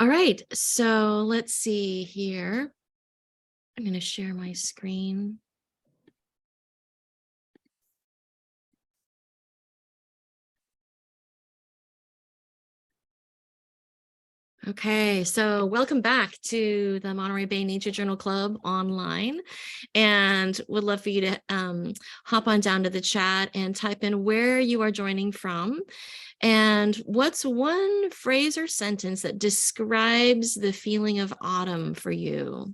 All right, so let's see here. I'm going to share my screen. Okay, so welcome back to the Monterey Bay Nature Journal Club online, and would love for you to hop on down to the chat and type in where you are joining from, and what's one phrase or sentence that describes the feeling of autumn for you.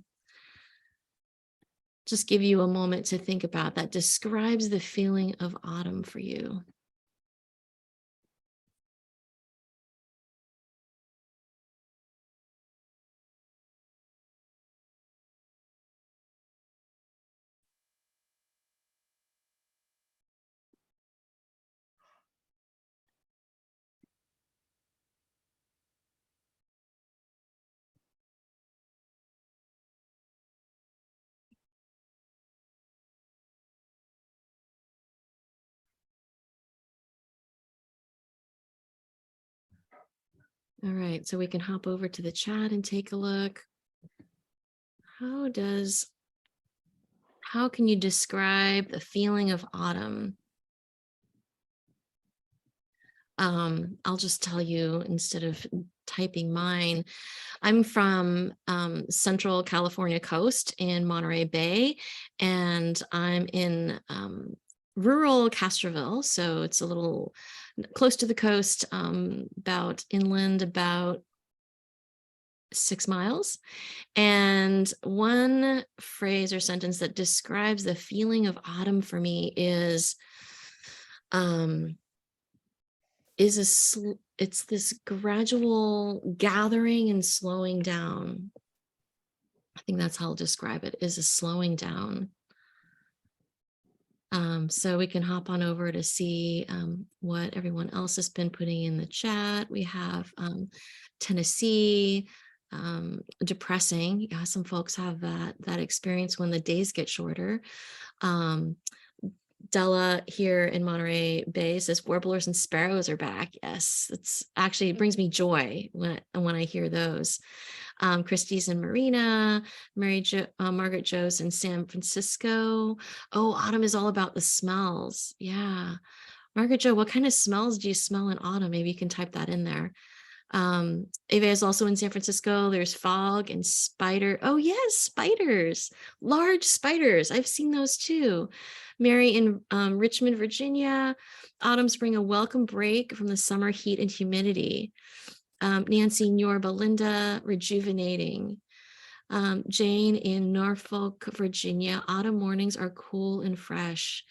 Just give you a moment to think about that. Describes the feeling of autumn for you. All right, so we can hop over to the chat and take a look. How can you describe the feeling of autumn? I'll just tell you instead of typing mine. I'm from Central California coast in Monterey Bay, and I'm in rural Castroville. So it's a little close to the coast, about inland, about 6 miles. And one phrase or sentence that describes the feeling of autumn for me is it's this gradual gathering and slowing down. I think that's how I'll describe it, is a slowing down. So we can hop on over to see what everyone else has been putting in the chat. We have Tennessee, depressing. Yeah, some folks have that experience when the days get shorter. Della here in Monterey Bay says warblers and sparrows are back. Yes, it's actually, it brings me joy when I hear those. Christie's in Marina, Margaret Joe's in San Francisco. Oh, autumn is all about the smells. Yeah. Margaret Joe, what kind of smells do you smell in autumn? Maybe you can type that in there. Ava is also in San Francisco. There's fog and spider. Oh yes, spiders, large spiders. I've seen those too. Mary in Richmond, Virginia. Autumns bring a welcome break from the summer heat and humidity. Nancy, Yorba Linda, rejuvenating. Jane in Norfolk, Virginia. Autumn mornings are cool and fresh.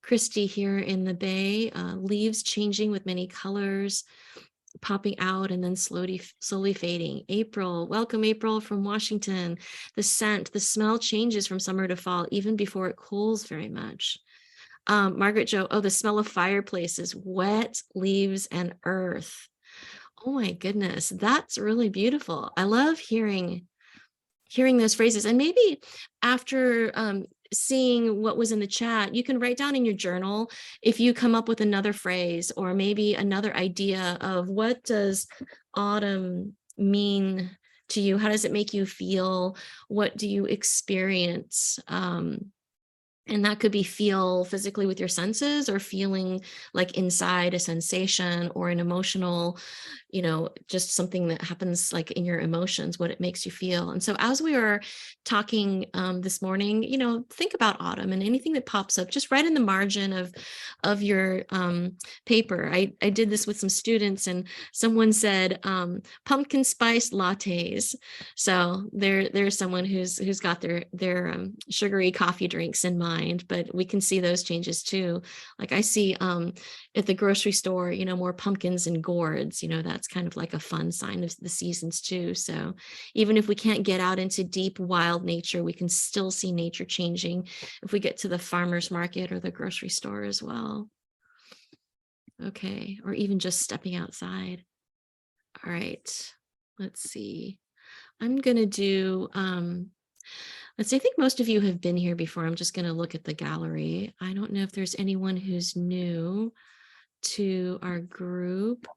Christy here in the Bay, leaves changing with many colors, popping out and then slowly fading. April, welcome April from Washington. The scent, the smell changes from summer to fall, even before it cools very much. Margaret Jo, oh, the smell of fireplaces, wet leaves and earth. Oh my goodness, that's really beautiful. I love hearing those phrases. And maybe after seeing what was in the chat, you can write down in your journal if you come up with another phrase or maybe another idea of what does autumn mean to you? How does it make you feel? What do you experience? And that could be feel physically with your senses, or feeling like inside a sensation or an emotional, just something that happens like in your emotions, what it makes you feel. And so as we were talking this morning, think about autumn, and anything that pops up, just write in the margin of your paper. I did this with some students, and someone said pumpkin spice lattes. So there's someone who's got their sugary coffee drinks in mind, but we can see those changes too. Like I see at the grocery store, more pumpkins and gourds. That's kind of like a fun sign of the seasons too. So even if we can't get out into deep wild nature, we can still see nature changing if we get to the farmer's market or the grocery store as well. Okay, or even just stepping outside. All right, let's see. I'm gonna do, let's see, I think most of you have been here before. I'm just gonna look at the gallery. I don't know if there's anyone who's new to our group.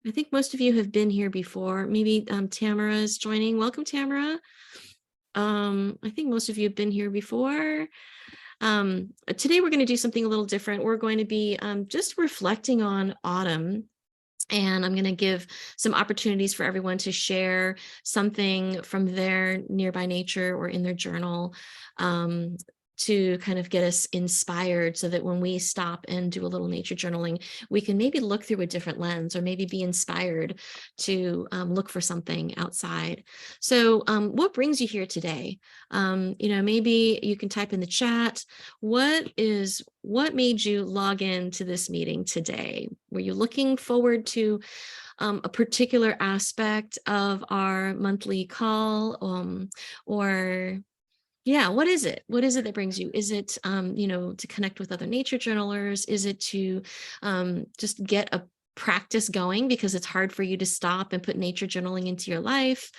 I think most of you have been here before. Maybe Tamara is joining. Welcome, Tamara. I think most of you have been here before. Today we're going to do something a little different. We're going to be just reflecting on autumn. And I'm going to give some opportunities for everyone to share something from their nearby nature or in their journal, to kind of get us inspired, so that when we stop and do a little nature journaling, we can maybe look through a different lens, or maybe be inspired to look for something outside. So what brings you here today? Maybe you can type in the chat, what made you log into this meeting today? Were you looking forward to a particular aspect of our monthly call? Or yeah, what is it? What is it that brings you? Is it, to connect with other nature journalers? Is it to just get a practice going because it's hard for you to stop and put nature journaling into your life?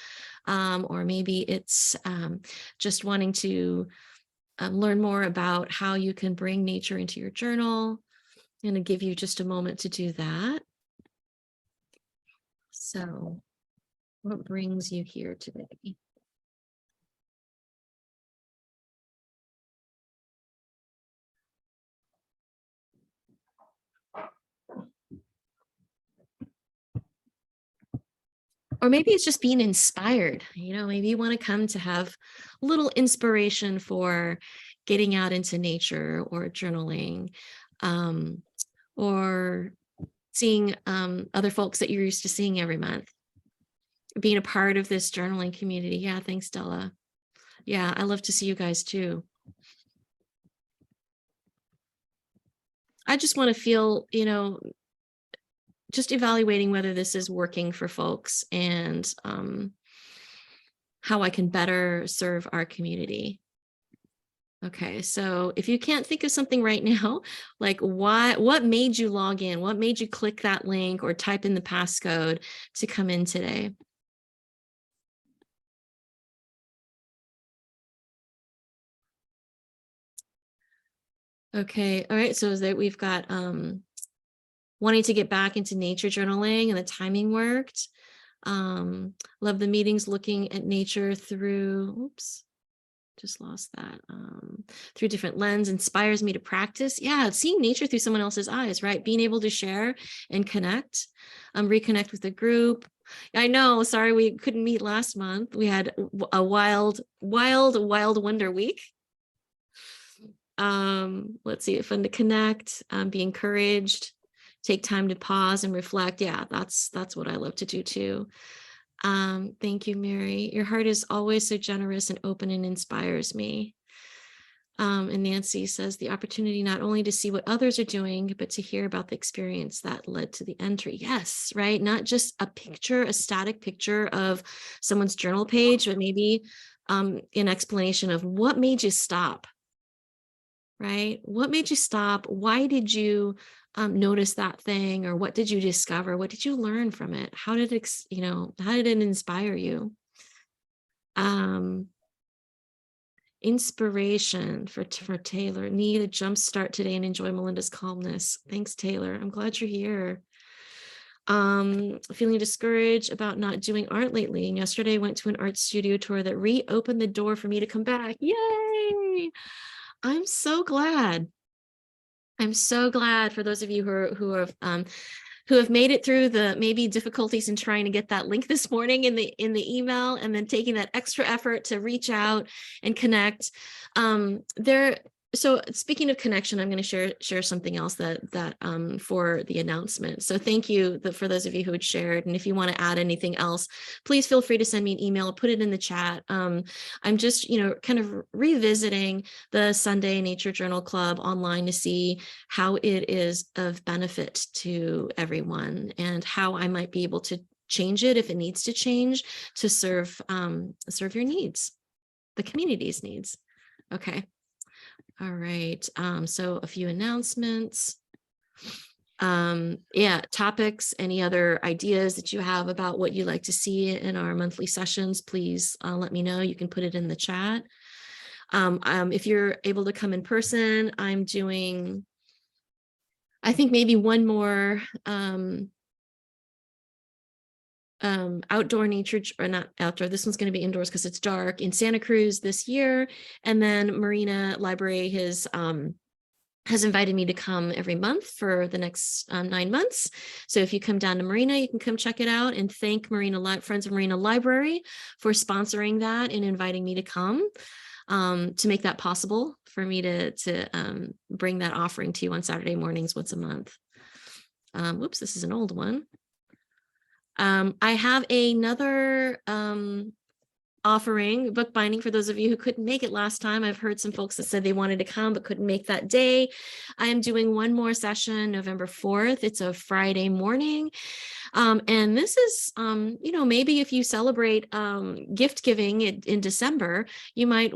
Or maybe it's just wanting to learn more about how you can bring nature into your journal. I'm going to give you just a moment to do that. So, what brings you here today? Or maybe it's just being inspired. Maybe you want to come to have a little inspiration for getting out into nature or journaling, or seeing other folks that you're used to seeing every month, being a part of this journaling community. Yeah, thanks, Stella. Yeah, I love to see you guys too. I just want to feel, just evaluating whether this is working for folks, and how I can better serve our community. Okay, so if you can't think of something right now, like what made you log in? What made you click that link or type in the passcode to come in today? Okay, all right, so is that we've got wanting to get back into nature journaling, and the timing worked. Love the meetings looking at nature through, oops, just lost that, through different lens inspires me to practice. Yeah, seeing nature through someone else's eyes, right? Being able to share and connect, reconnect with the group. I know, sorry, we couldn't meet last month. We had a wild wonder week. Let's see, fun to connect, be encouraged, take time to pause and reflect. Yeah, that's what I love to do too. Thank you, Mary. Your heart is always so generous and open and inspires me. And Nancy says the opportunity not only to see what others are doing, but to hear about the experience that led to the entry. Yes, right. Not just a picture, a static picture of someone's journal page, but maybe an explanation of what made you stop, right? What made you stop? Why did you notice that thing? Or what did you discover? What did you learn from it? How did it, how did it inspire you? Inspiration for Taylor. Need a jump start today and enjoy Melinda's calmness. Thanks, Taylor. I'm glad you're here. Feeling discouraged about not doing art lately. And yesterday I went to an art studio tour that reopened the door for me to come back. Yay! I'm so glad. I'm so glad for those of you who have made it through the maybe difficulties in trying to get that link this morning in the email, and then taking that extra effort to reach out and connect. So speaking of connection, I'm going to share something else that for the announcement. So thank you for those of you who had shared. And if you want to add anything else, please feel free to send me an email, put it in the chat. I'm just, kind of revisiting the Sunday Nature Journal Club online to see how it is of benefit to everyone, and how I might be able to change it if it needs to change to serve your needs, the community's needs. Okay. All right. So a few announcements. Topics, any other ideas that you have about what you'd like to see in our monthly sessions, please let me know. You can put it in the chat. If you're able to come in person, I'm doing, I think, maybe one more outdoor nature, or not outdoor, this one's going to be indoors because it's dark, in Santa Cruz this year. And then Marina Library has invited me to come every month for the next 9 months. So if you come down to Marina, you can come check it out, and thank Friends of Marina Library for sponsoring that and inviting me to come, to make that possible for me to bring that offering to you on Saturday mornings once a month. Whoops, this is an old one. I have another offering, bookbinding, for those of you who couldn't make it last time. I've heard some folks that said they wanted to come but couldn't make that day. I am doing one more session November 4th. It's a Friday morning. And this is, maybe if you celebrate gift giving in December, you might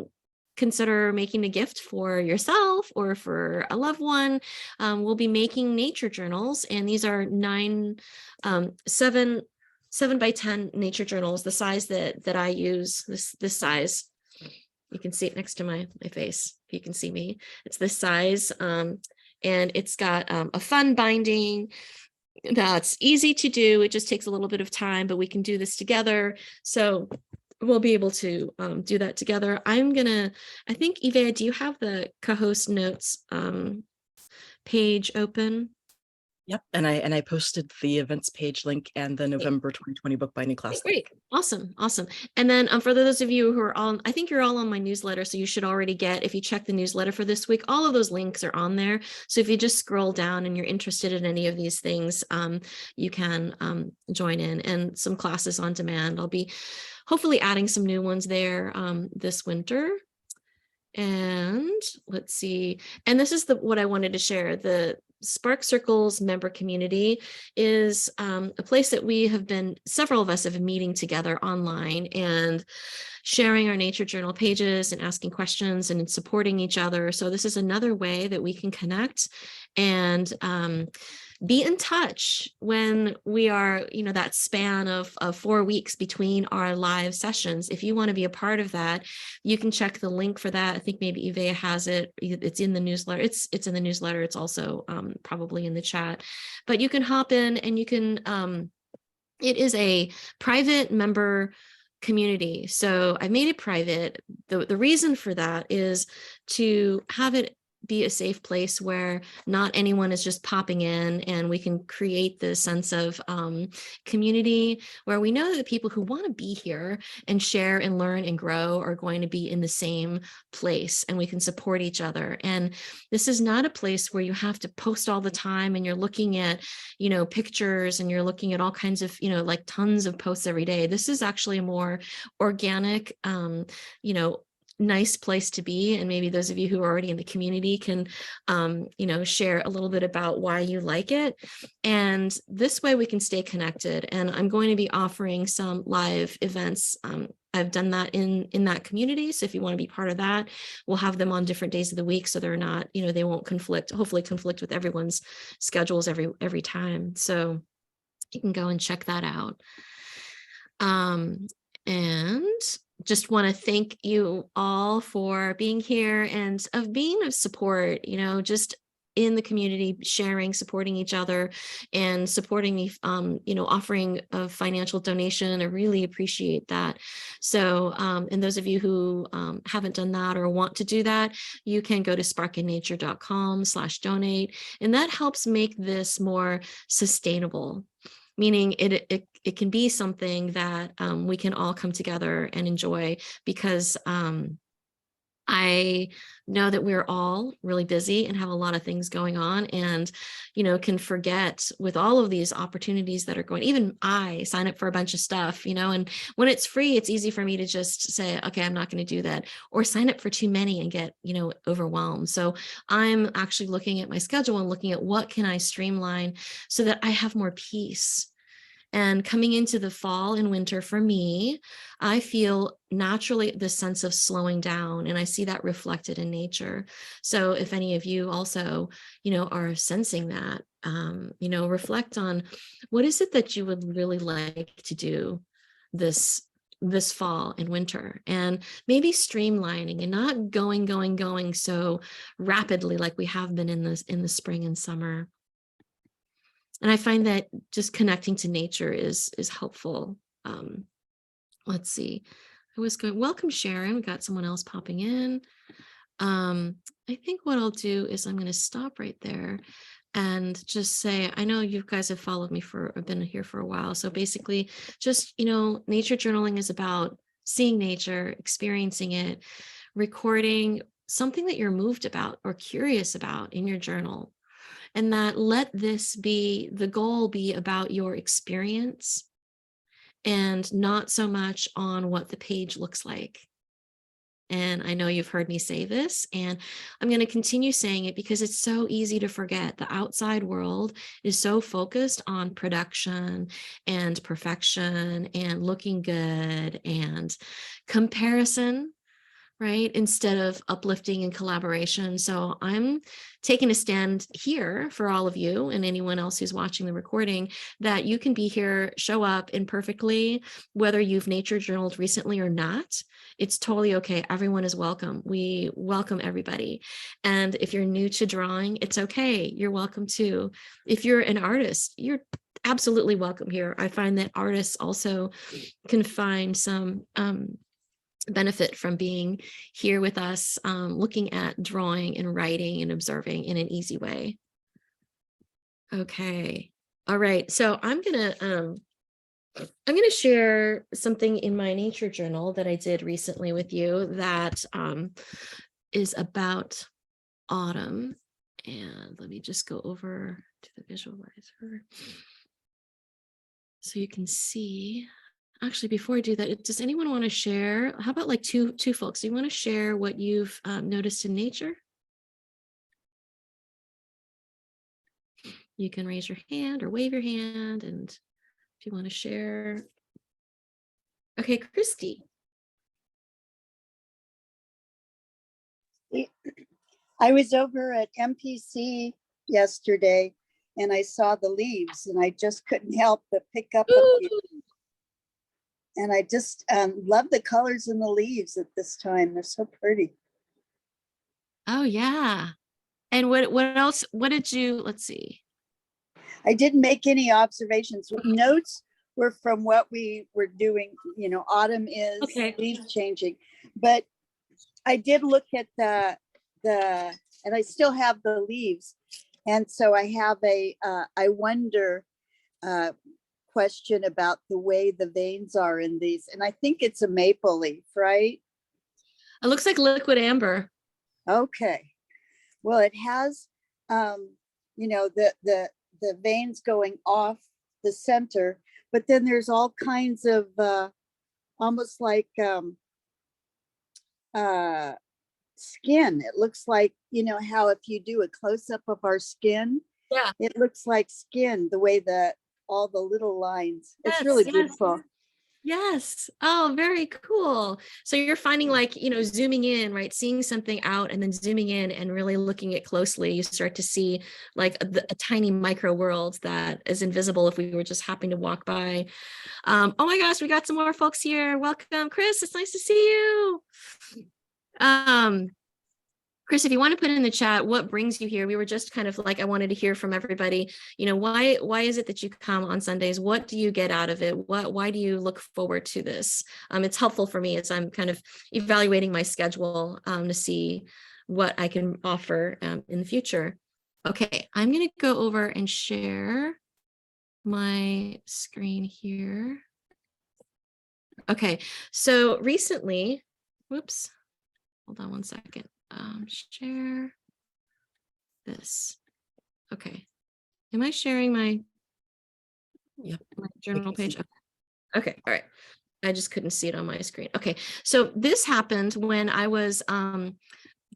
consider making a gift for yourself or for a loved one. We'll be making nature journals, and these are 7 by 10 nature journals, the size that I use, this size. You can see it next to my face, if you can see me. It's this size, and it's got a fun binding that's easy to do. It just takes a little bit of time, but we can do this together. So we'll be able to do that together. I think, Eva, do you have the co-host notes page open? Yep, and I posted the events page link and the November 2020 bookbinding class. Great, awesome. And then for those of you who are on, I think you're all on my newsletter, so you should already get, if you check the newsletter for this week, all of those links are on there. So if you just scroll down and you're interested in any of these things, you can join in, and some classes on demand. I'll be hopefully adding some new ones there this winter. And let's see. And this is what I wanted to share. The Spark Circles member community is a place that several of us have been meeting together online and sharing our nature journal pages and asking questions and supporting each other. So this is another way that we can connect and be in touch when we are, that span of 4 weeks between our live sessions. If you want to be a part of that, you can check the link for that. I think maybe Eva has it. It's in the newsletter. It's in the newsletter. It's also probably in the chat, but you can hop in and you can, it is a private member community. So I made it private. The reason for that is to have it be a safe place where not anyone is just popping in, and we can create this sense of community where we know that the people who want to be here and share and learn and grow are going to be in the same place, and we can support each other. And this is not a place where you have to post all the time and you're looking at, pictures, and you're looking at all kinds of, like tons of posts every day. This is actually a more organic, nice place to be. And maybe those of you who are already in the community can, share a little bit about why you like it. And this way we can stay connected. And I'm going to be offering some live events. I've done that in that community. So if you want to be part of that, we'll have them on different days of the week. So they're not, they won't hopefully conflict with everyone's schedules every time. So you can go and check that out. And just want to thank you all for being here and of being of support, just in the community, sharing, supporting each other, and supporting me, offering a financial donation. I really appreciate that. So, and those of you who haven't done that or want to do that, you can go to sparkandnature.com/donate, and that helps make this more sustainable. Meaning it can be something that we can all come together and enjoy, because I know that we're all really busy and have a lot of things going on, and, can forget with all of these opportunities that are going. Even I sign up for a bunch of stuff, and when it's free, it's easy for me to just say, okay, I'm not going to do that, or sign up for too many and get, overwhelmed. So I'm actually looking at my schedule and looking at what can I streamline so that I have more peace. And coming into the fall and winter, for me, I feel naturally this sense of slowing down, and I see that reflected in nature. So if any of you also, are sensing that, reflect on what is it that you would really like to do this fall and winter, and maybe streamlining and not going so rapidly like we have been in the spring and summer. And I find that just connecting to nature is helpful. Let's see. I was going, welcome, Sharon. We got someone else popping in. I think what I'll do is I'm going to stop right there and just say, I know you guys have followed me I've been here for a while. So basically just, nature journaling is about seeing nature, experiencing it, recording something that you're moved about or curious about in your journal. And that let this be, the goal be about your experience and not so much on what the page looks like. And I know you've heard me say this, and I'm going to continue saying it because it's so easy to forget. The outside world is so focused on production and perfection and looking good and comparison, right? Instead of uplifting and collaboration. So I'm taking a stand here for all of you and anyone else who's watching the recording, that you can be here, show up imperfectly, whether you've nature journaled recently or not. It's totally okay. Everyone is welcome. We welcome everybody. And if you're new to drawing, it's okay. You're welcome too. If you're an artist, you're absolutely welcome here. I find that artists also can find some benefit from being here with us, looking at drawing and writing and observing in an easy way. Okay. All right. So I'm gonna share something in my nature journal that I did recently with you that is about autumn. And let me just go over to the visualizer so you can see. Actually, before I do that, does anyone want to share? How about like two folks? Do you want to share what you've noticed in nature? You can raise your hand or wave your hand, and if you want to share. Okay, Christy. I was over at MPC yesterday and I saw the leaves and I just couldn't help but pick up a few. And I just love the colors in the leaves at this time. They're so pretty. Oh, yeah. And what else? What did you, let's see. I didn't make any observations. Notes were from what we were doing. Autumn is leaf changing. But I did look at and I still have the leaves. And so I have I wonder question about the way the veins are in these. And I think it's a maple leaf, right? It looks like liquid amber. Okay. Well, it has, the veins going off the center, but then there's all kinds of almost like skin. It looks like, how if you do a close-up of our skin, yeah, it looks like skin, the way that all the little lines. It's really beautiful. Yes. Oh, very cool. So you're finding like, zooming in, right? Seeing something out and then zooming in and really looking at closely, you start to see like a tiny micro world that is invisible if we were just happening to walk by. Oh my gosh, we got some more folks here. Welcome, Chris. It's nice to see you. Chris, if you want to put in the chat, what brings you here? We were just kind of like, I wanted to hear from everybody, why is it that you come on Sundays? What do you get out of it? Why do you look forward to this? It's helpful for me as I'm kind of evaluating my schedule to see what I can offer in the future. Okay, I'm going to go over and share my screen here. Okay, so recently, whoops, hold on one second. Share this. Okay. Am I sharing my journal page? Okay. All right. I just couldn't see it on my screen. Okay. So this happened when I was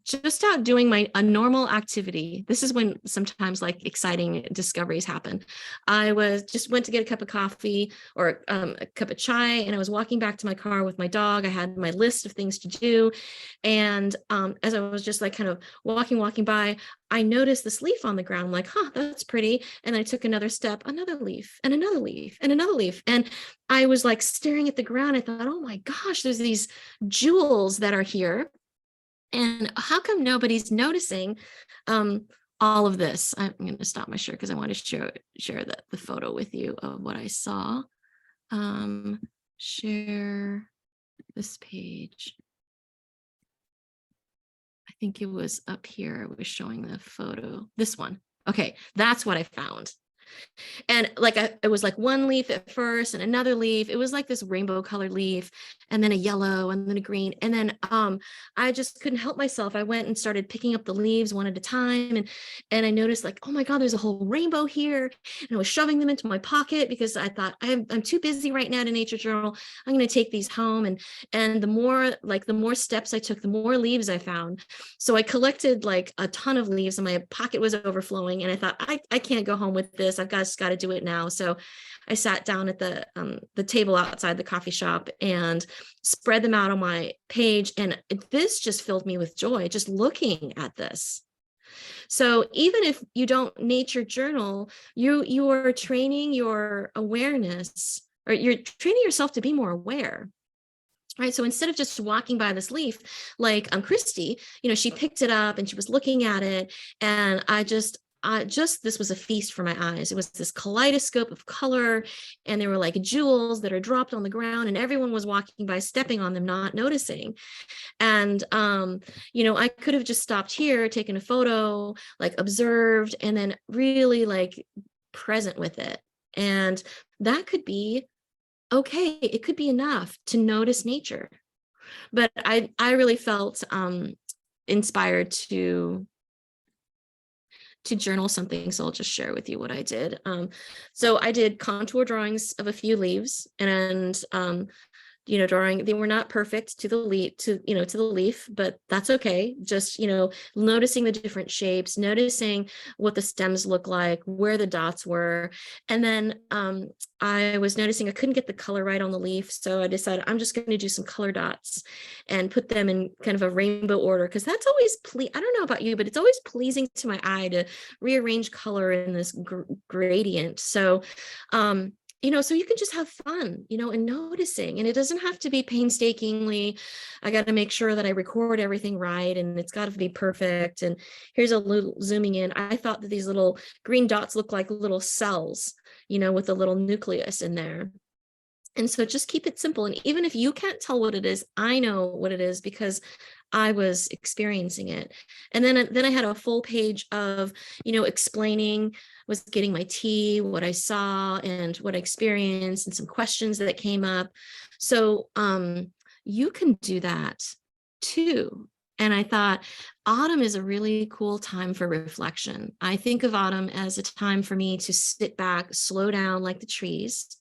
just out doing a normal activity. This is when sometimes like exciting discoveries happen. I went to get a cup of coffee or a cup of chai, and I was walking back to my car with my dog. I had my list of things to do. And as I was just like kind of walking by, I noticed this leaf on the ground. I'm like, that's pretty. And then I took another step, another leaf and another leaf and another leaf. And I was like staring at the ground. I thought, oh my gosh, there's these jewels that are here. And how come nobody's noticing all of this. I'm going to stop my share because I want to share the photo with you of what I saw. Share this page. I think it was up here. I was showing the photo. This one. Okay, that's what I found. And like it was like one leaf at first and another leaf. It was like this rainbow colored leaf, and then a yellow, and then a green. And then I just couldn't help myself. I went and started picking up the leaves one at a time, and I noticed like, oh my God, there's a whole rainbow here. And I was shoving them into my pocket because I thought I'm too busy right now to nature journal. I'm going to take these home. And the more steps I took, the more leaves I found. So I collected like a ton of leaves, and my pocket was overflowing. And I thought, I can't go home with this. I've got to do it now. So I sat down at the table outside the coffee shop and spread them out on my page. And this just filled me with joy, just looking at this. So even if you don't nature journal, you are training your awareness, or you're training yourself to be more aware. Right. So instead of just walking by this leaf, like Christy, she picked it up and she was looking at it. And this was a feast for my eyes. It was this kaleidoscope of color, and there were like jewels that are dropped on the ground, and everyone was walking by, stepping on them, not noticing. And, I could have just stopped here, taken a photo, like observed, and then really like present with it. And that could be okay. It could be enough to notice nature. But I really felt inspired to journal something. So I'll just share with you what I did. So I did contour drawings of a few leaves, and drawing. They were not perfect to the leaf, but that's okay. Just, noticing the different shapes, noticing what the stems look like, where the dots were. And then I was noticing I couldn't get the color right on the leaf. So I decided I'm just going to do some color dots and put them in kind of a rainbow order, because that's always, I don't know about you, but it's always pleasing to my eye to rearrange color in this gradient. So, so you can just have fun, and noticing, and it doesn't have to be painstakingly, I got to make sure that I record everything right, and it's got to be perfect. And here's a little zooming in. I thought that these little green dots look like little cells, with a little nucleus in there. And so just keep it simple. And even if you can't tell what it is, I know what it is because I was experiencing it. And then I had a full page of, explaining, was getting my tea, what I saw and what I experienced, and some questions that came up. So you can do that too. And I thought autumn is a really cool time for reflection. I think of autumn as a time for me to sit back, slow down like the trees,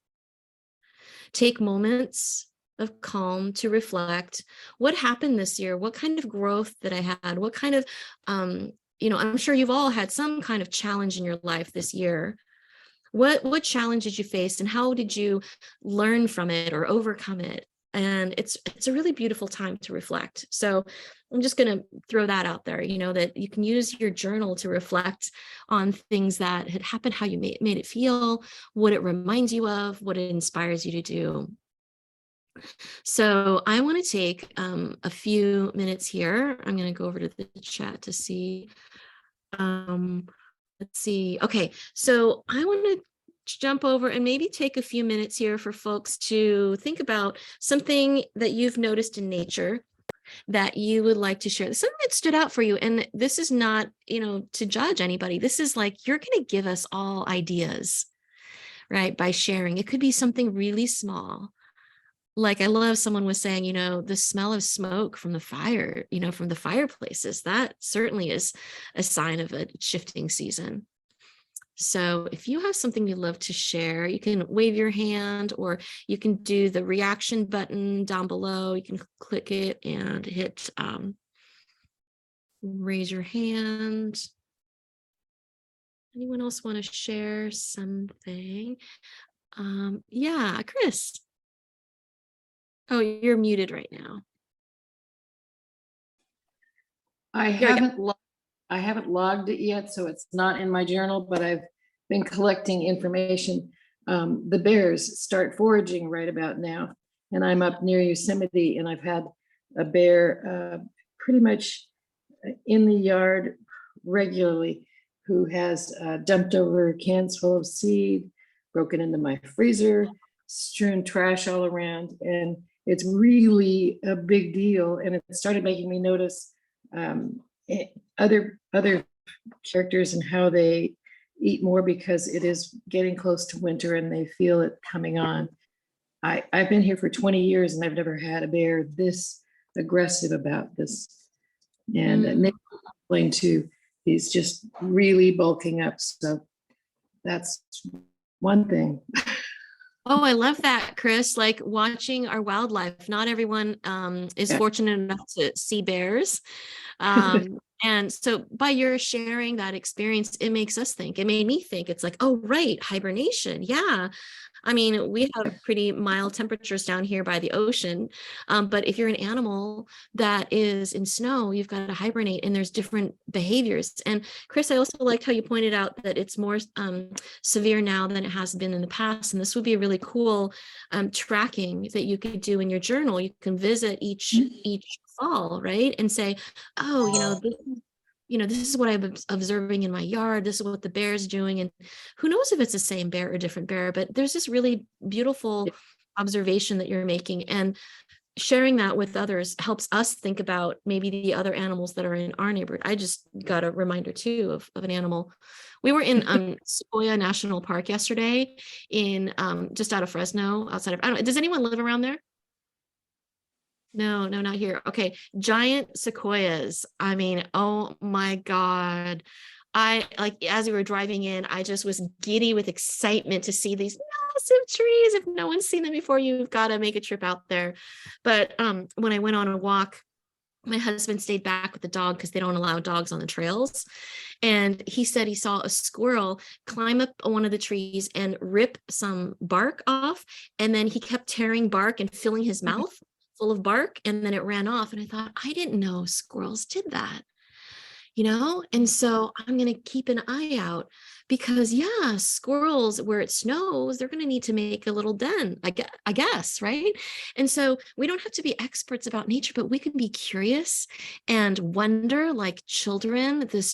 take moments of calm to reflect what happened this year, what kind of growth that I had, what kind of, I'm sure you've all had some kind of challenge in your life this year. What challenge did you face, and how did you learn from it or overcome it? And it's a really beautiful time to reflect. So I'm just going to throw that out there, that you can use your journal to reflect on things that had happened, how you made it feel, what it reminds you of, what it inspires you to do. So I want to take a few minutes here. I'm going to go over to the chat to see. Let's see. Okay, so I want to jump over and maybe take a few minutes here for folks to think about something that you've noticed in nature that you would like to share, something that stood out for you. And this is not, to judge anybody. This is like, you're going to give us all ideas, right? By sharing. It could be something really small. Like I love someone was saying, the smell of smoke from the fire, from the fireplaces, that certainly is a sign of a shifting season. So if you have something you'd love to share, you can wave your hand, or you can do the reaction button down below. You can click it and hit raise your hand. Anyone else want to share something? Yeah, Chris. Oh, you're muted right now. I haven't logged it yet, so it's not in my journal, but I've been collecting information. The bears start foraging right about now, and I'm up near Yosemite, and I've had a bear pretty much in the yard regularly. who has dumped over cans full of seed, broken into my freezer, strewn trash all around. And it's really a big deal. And it started making me notice other characters and how they eat more, because it is getting close to winter and they feel it coming on. I've been here for 20 years and I've never had a bear this aggressive about this. And Nick explained too, he's just really bulking up. So that's one thing. Oh, I love that, Chris. Like watching our wildlife. Not everyone is fortunate enough to see bears. And so by your sharing that experience, it makes us think. It made me think. It's like, oh, right, hibernation. Yeah. I mean, we have pretty mild temperatures down here by the ocean. But if you're an animal that is in snow, you've got to hibernate, and there's different behaviors. And Chris, I also liked how you pointed out that it's more severe now than it has been in the past. And this would be a really cool tracking that you could do in your journal. You can visit each fall, right? And say, oh, this is what I'm observing in my yard. This is what the bear's doing. And who knows if it's the same bear or different bear, but there's this really beautiful observation that you're making. And sharing that with others helps us think about maybe the other animals that are in our neighborhood. I just got a reminder too of an animal. We were in Sequoia National Park yesterday in just out of Fresno, outside of, I don't know, does anyone live around there? No, not here. Okay. Giant sequoias. I mean, oh my God. As we were driving in, I just was giddy with excitement to see these massive trees. If no one's seen them before, you've got to make a trip out there. But when I went on a walk, my husband stayed back with the dog because they don't allow dogs on the trails. And he said he saw a squirrel climb up one of the trees and rip some bark off. And then he kept tearing bark and filling his mouth full of bark, and then it ran off. And I thought, I didn't know squirrels did that, and so I'm going to keep an eye out, because squirrels, where it snows, they're going to need to make a little den, I guess, right? And so we don't have to be experts about nature, but we can be curious and wonder like children, this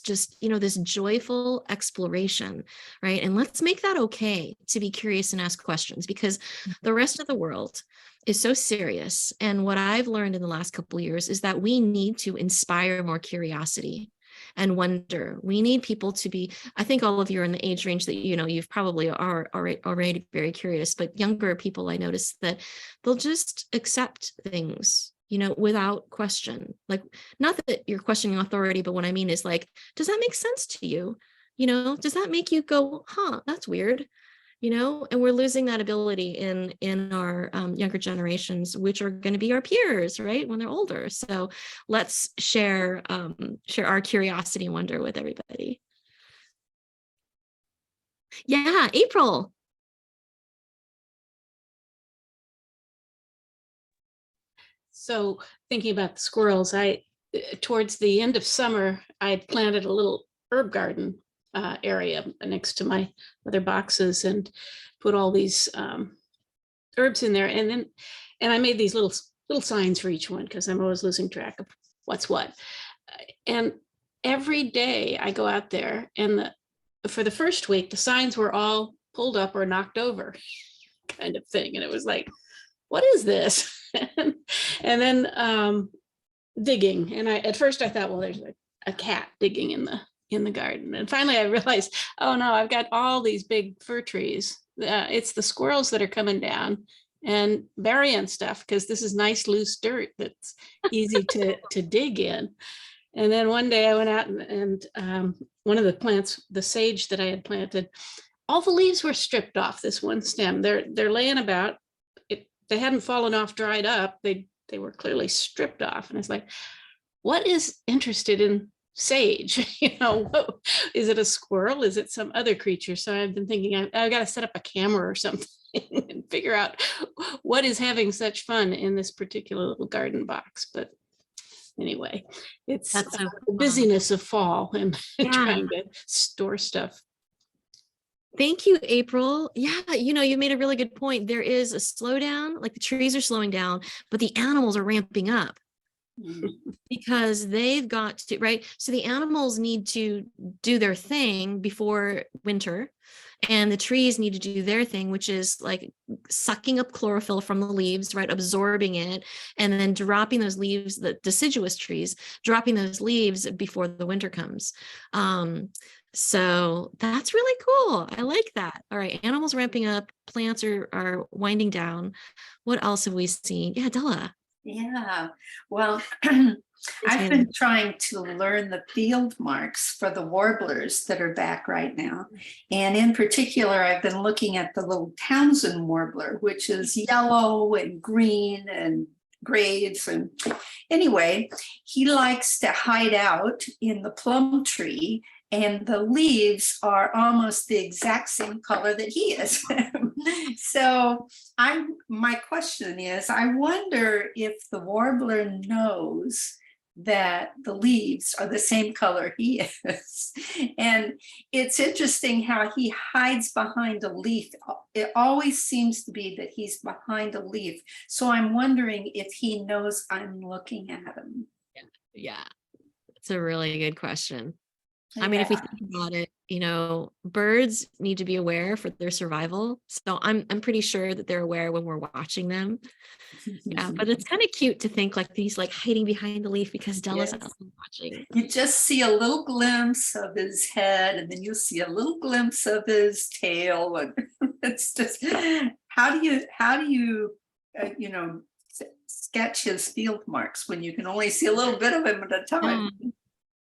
joyful exploration, right? And let's make that okay to be curious and ask questions, because the rest of the world is so serious. And what I've learned in the last couple of years is that we need to inspire more curiosity and wonder. We need people to be, I think all of you are in the age range that, you've probably are already very curious, but younger people, I notice that they'll just accept things, without question. Like, not that you're questioning authority, but what I mean is like, does that make sense to you? Does that make you go, that's weird? And we're losing that ability in our younger generations, which are going to be our peers, right, when they're older. So let's share our curiosity and wonder with everybody. Yeah, April. So thinking about the squirrels, towards the end of summer, I planted a little herb garden area next to my other boxes and put all these herbs in there. And I made these little signs for each one, because I'm always losing track of what's what. And every day I go out there, and for the first week, the signs were all pulled up or knocked over kind of thing. And it was like, what is this? And then digging. And at first I thought, well, there's a cat digging in the garden. And finally I realized, oh no, I've got all these big fir trees. It's the squirrels that are coming down and burying stuff, because this is nice loose dirt that's easy to dig in. And then one day I went out and one of the plants, the sage that I had planted, all the leaves were stripped off this one stem. They're laying about. They hadn't fallen off, dried up. They were clearly stripped off. And it's like, what is interested in sage? Is it a squirrel? Is it some other creature? So I've been thinking I've got to set up a camera or something and figure out what is having such fun in this particular little garden box. But anyway, it's the busyness of fall and trying to store stuff. Thank you, April. Yeah, you made a really good point. There is a slowdown, like the trees are slowing down, but the animals are ramping up. because they've got to, right? So the animals need to do their thing before winter, and the trees need to do their thing, which is like sucking up chlorophyll from the leaves, right? Absorbing it, and then dropping those leaves, the deciduous trees, dropping those leaves before the winter comes. So that's really cool. I like that. All right. Animals ramping up, plants are winding down. What else have we seen? Yeah, Della. Yeah, well, I've been trying to learn the field marks for the warblers that are back right now. And in particular, I've been looking at the little Townsend warbler, which is yellow and green and grays. And anyway, he likes to hide out in the plum tree, and the leaves are almost the exact same color that he is. So my question is, I wonder if the warbler knows that the leaves are the same color he is. And it's interesting how he hides behind a leaf. It always seems to be that he's behind a leaf. So I'm wondering if he knows I'm looking at him. Yeah, it's a really good question. I mean, if we think about it, you know, birds need to be aware for their survival. So I'm pretty sure that they're aware when we're watching them. Yeah, but it's kind of cute to think like he's like hiding behind the leaf because Della's also watching. You just see a little glimpse of his head, and then you see a little glimpse of his tail, and it's just how do you you know, sketch his field marks when you can only see a little bit of him at a time?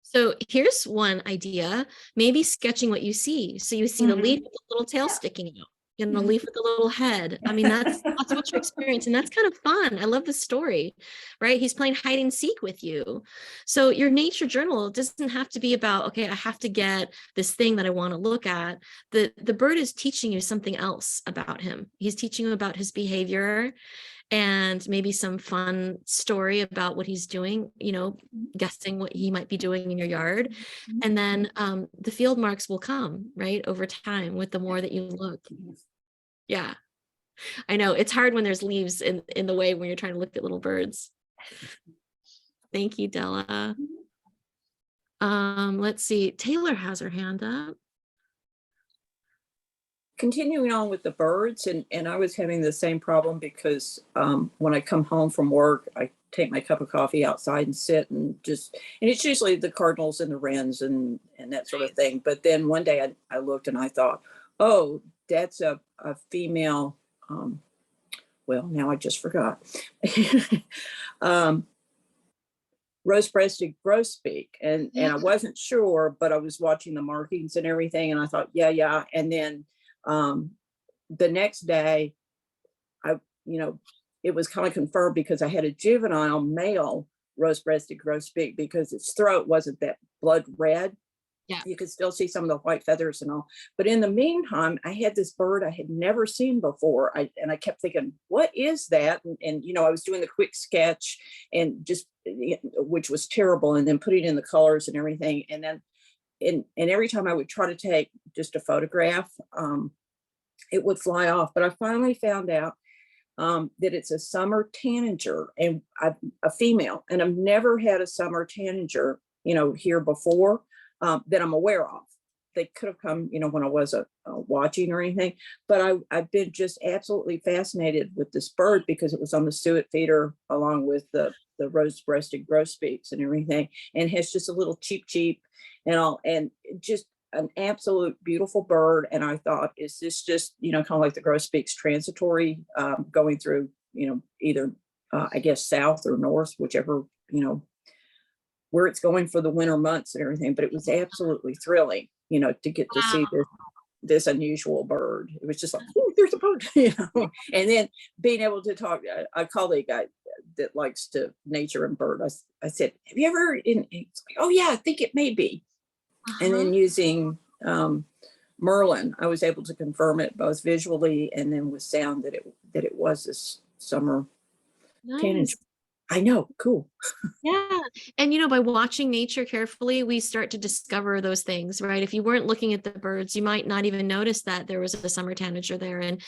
So here's one idea, maybe sketching what you see. So you see the leaf with the little tail sticking out, and the leaf with the little head. I mean, that's what you're experiencing. That's kind of fun. I love the story, right? He's playing hide and seek with you. So your nature journal doesn't have to be about, okay, I have to get this thing that I want to look at. The bird is teaching you something else about him. He's teaching you about his behavior, and maybe some fun story about what he's doing, you know, guessing what he might be doing in your yard. And then the field marks will come, right, over time with the more that you look. Yeah, I know it's hard when there's leaves in the way when you're trying to look at little birds. Thank you, Della. Let's see, Taylor has her hand up. Continuing on with the birds, and I was having the same problem because when I come home from work, I take my cup of coffee outside and sit and it's usually the cardinals and the wrens and that sort of thing. But then one day I looked and I thought, oh, that's a female, well, now I just forgot. Rose-breasted grosbeak, and I wasn't sure, but I was watching the markings and everything, and I thought, yeah. And then the next day, it was kind of confirmed because I had a juvenile male rose-breasted grosbeak because its throat wasn't that blood red. Yeah, you could still see some of the white feathers and all. But in the meantime, I had this bird I had never seen before. And I kept thinking, what is that? And I was doing the quick sketch and which was terrible. And then putting in the colors and everything. And then and every time I would try to take just a photograph, it would fly off. But I finally found out that it's a summer tanager, and a female, and I've never had a summer tanager, here before that I'm aware of. They could have come, when I wasn't watching or anything, but I've been just absolutely fascinated with this bird because it was on the suet feeder along with the rose-breasted grosbeaks and everything, and has just a little cheep and all, and just an absolute beautiful bird. And I thought, is this just, kind of like the grosbeaks transitory, going through, either, I guess, south or north, whichever, where it's going for the winter months and everything. But it was absolutely thrilling, to get to see this unusual bird. It was just like, oh, there's a bird, and then being able to talk, a colleague that likes to nature and bird, I said, have you ever, it's like, oh yeah, I think it may be. And then using Merlin, I was able to confirm it both visually and then with sound that it was this summer tanager. I know, cool. Yeah. And, by watching nature carefully, we start to discover those things, right? If you weren't looking at the birds, you might not even notice that there was a summer tanager there. And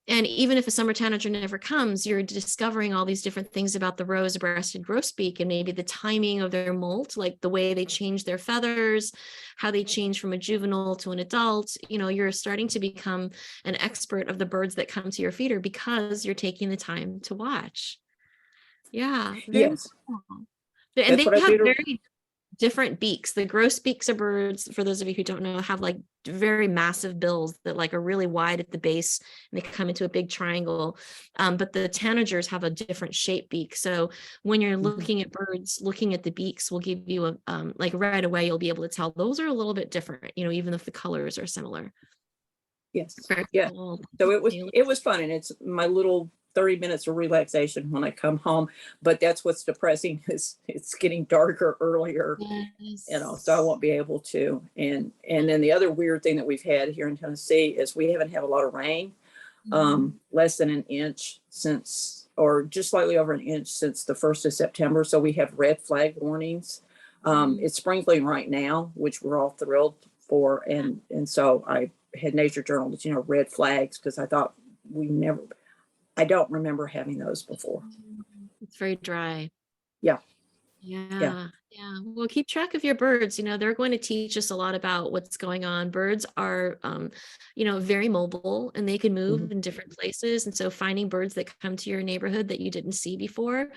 even if a summer tanager never comes, you're discovering all these different things about the rose-breasted grosbeak and maybe the timing of their molt, like the way they change their feathers, how they change from a juvenile to an adult. You're starting to become an expert of the birds that come to your feeder because you're taking the time to watch. Yeah, very Yes. cool. And That's they what I have did. very different beaks. The grosbeaks of birds, for those of you who don't know, have like very massive bills that like are really wide at the base and they come into a big triangle. But the tanagers have a different shape beak. So when you're looking at birds, looking at the beaks will give you a like right away, you'll be able to tell those are a little bit different, even if the colors are similar. Yes. Very Yeah. cool. So it was fun, and it's my little 30 minutes of relaxation when I come home. But that's what's depressing is it's getting darker earlier, Yes. so I won't be able to. And then the other weird thing that we've had here in Tennessee is we haven't had a lot of rain, less than an inch since, or just slightly over an inch since the 1st of September. So we have red flag warnings. It's sprinkling right now, which we're all thrilled for. And so I had Nature Journal, red flags, because I thought I don't remember having those before. It's very dry. Yeah. Yeah. Well, keep track of your birds. They're going to teach us a lot about what's going on. Birds are, very mobile and they can move in different places. And so finding birds that come to your neighborhood that you didn't see before,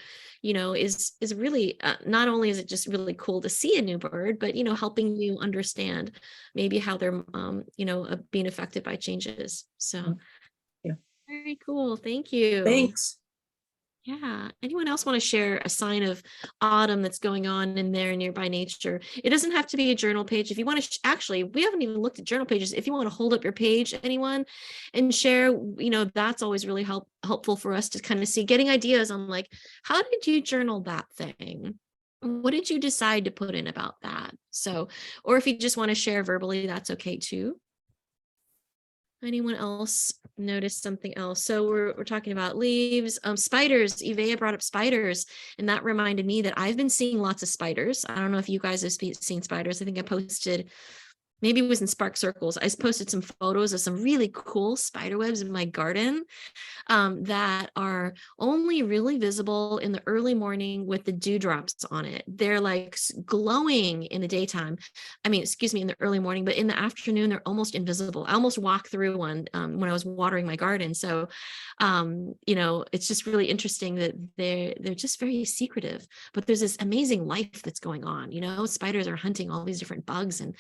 is really, not only is it just really cool to see a new bird, but, helping you understand maybe how they're, being affected by changes. So yeah. Very cool. Thank you. Thanks. Yeah. Anyone else want to share a sign of autumn that's going on in their nearby nature? It doesn't have to be a journal page. If you want to, actually, we haven't even looked at journal pages. If you want to hold up your page, anyone, and share, that's always really helpful for us to kind of see, getting ideas on like, how did you journal that thing? What did you decide to put in about that? So, or if you just want to share verbally, that's okay too. Anyone else notice something else? So we're talking about leaves, spiders. Evea brought up spiders, and that reminded me that I've been seeing lots of spiders. I don't know if you guys have seen spiders. I think I posted, maybe it was in Spark Circles, I posted some photos of some really cool spider webs in my garden that are only really visible in the early morning with the dewdrops on it. They're like glowing in the daytime. In the early morning, but in the afternoon, they're almost invisible. I almost walked through one when I was watering my garden. So, it's just really interesting that they're just very secretive, but there's this amazing life that's going on. Spiders are hunting all these different bugs and,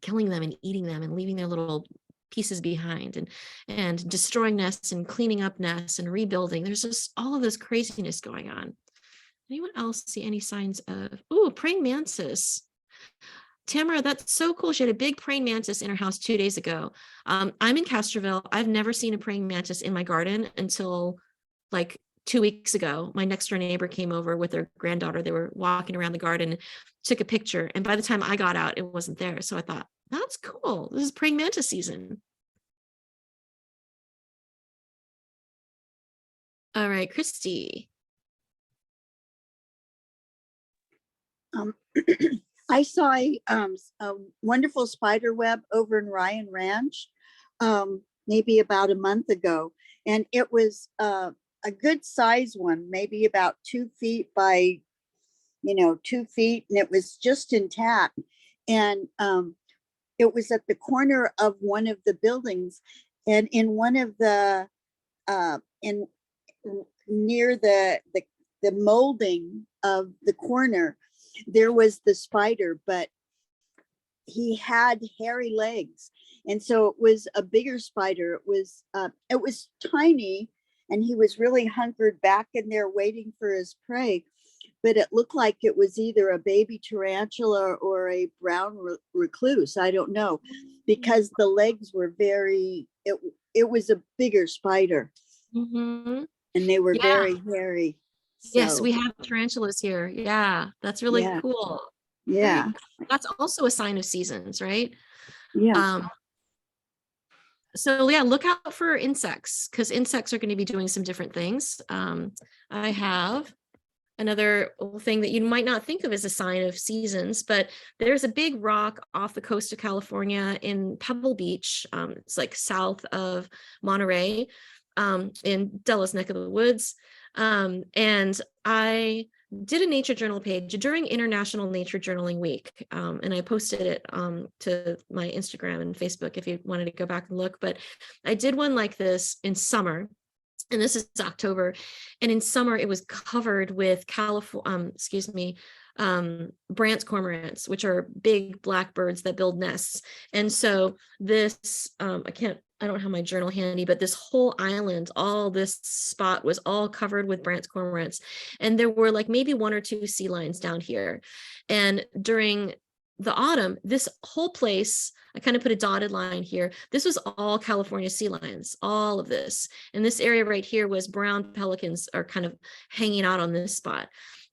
killing them and eating them and leaving their little pieces behind and destroying nests and cleaning up nests and rebuilding. There's just all of this craziness going on. Anyone else see any signs of, praying mantis? Tamara, that's so cool. She had a big praying mantis in her house 2 days ago. I'm in Castroville. I've never seen a praying mantis in my garden until like 2 weeks ago. My next door neighbor came over with her granddaughter. They were walking around the garden, took a picture. And by the time I got out, it wasn't there. So I thought, that's cool. This is praying mantis season. All right, Christy. I saw a wonderful spider web over in Ryan Ranch, maybe about a month ago. And it was a good size one, maybe about 2 feet by, 2 feet. And it was just intact. And it was at the corner of one of the buildings. And in one of the, near the molding of the corner, there was the spider, but he had hairy legs. And so it was a bigger spider. It was tiny, and he was really hunkered back in there waiting for his prey. But it looked like it was either a baby tarantula or a brown recluse. I don't know, because the legs were it was a bigger spider. And they were very hairy. So, yes, we have tarantulas here. Yeah, that's really cool. Yeah. That's also a sign of seasons, right? Yeah. So yeah, look out for insects, because insects are going to be doing some different things. I have another thing that you might not think of as a sign of seasons, but there's a big rock off the coast of California in Pebble Beach. It's like south of Monterey, in Della's neck of the woods. And I did a nature journal page during International Nature Journaling Week. And I posted it to my Instagram and Facebook if you wanted to go back and look. But I did one like this in summer, and this is October. And in summer, it was covered with Brandt's cormorants, which are big black birds that build nests. And so this, I don't have my journal handy, but this whole island, all this spot was all covered with Brandt's cormorants. And there were like maybe 1 or 2 sea lions down here. And during the autumn, this whole place, I kind of put a dotted line here. This was all California sea lions, all of this. And this area right here was brown pelicans are kind of hanging out on this spot.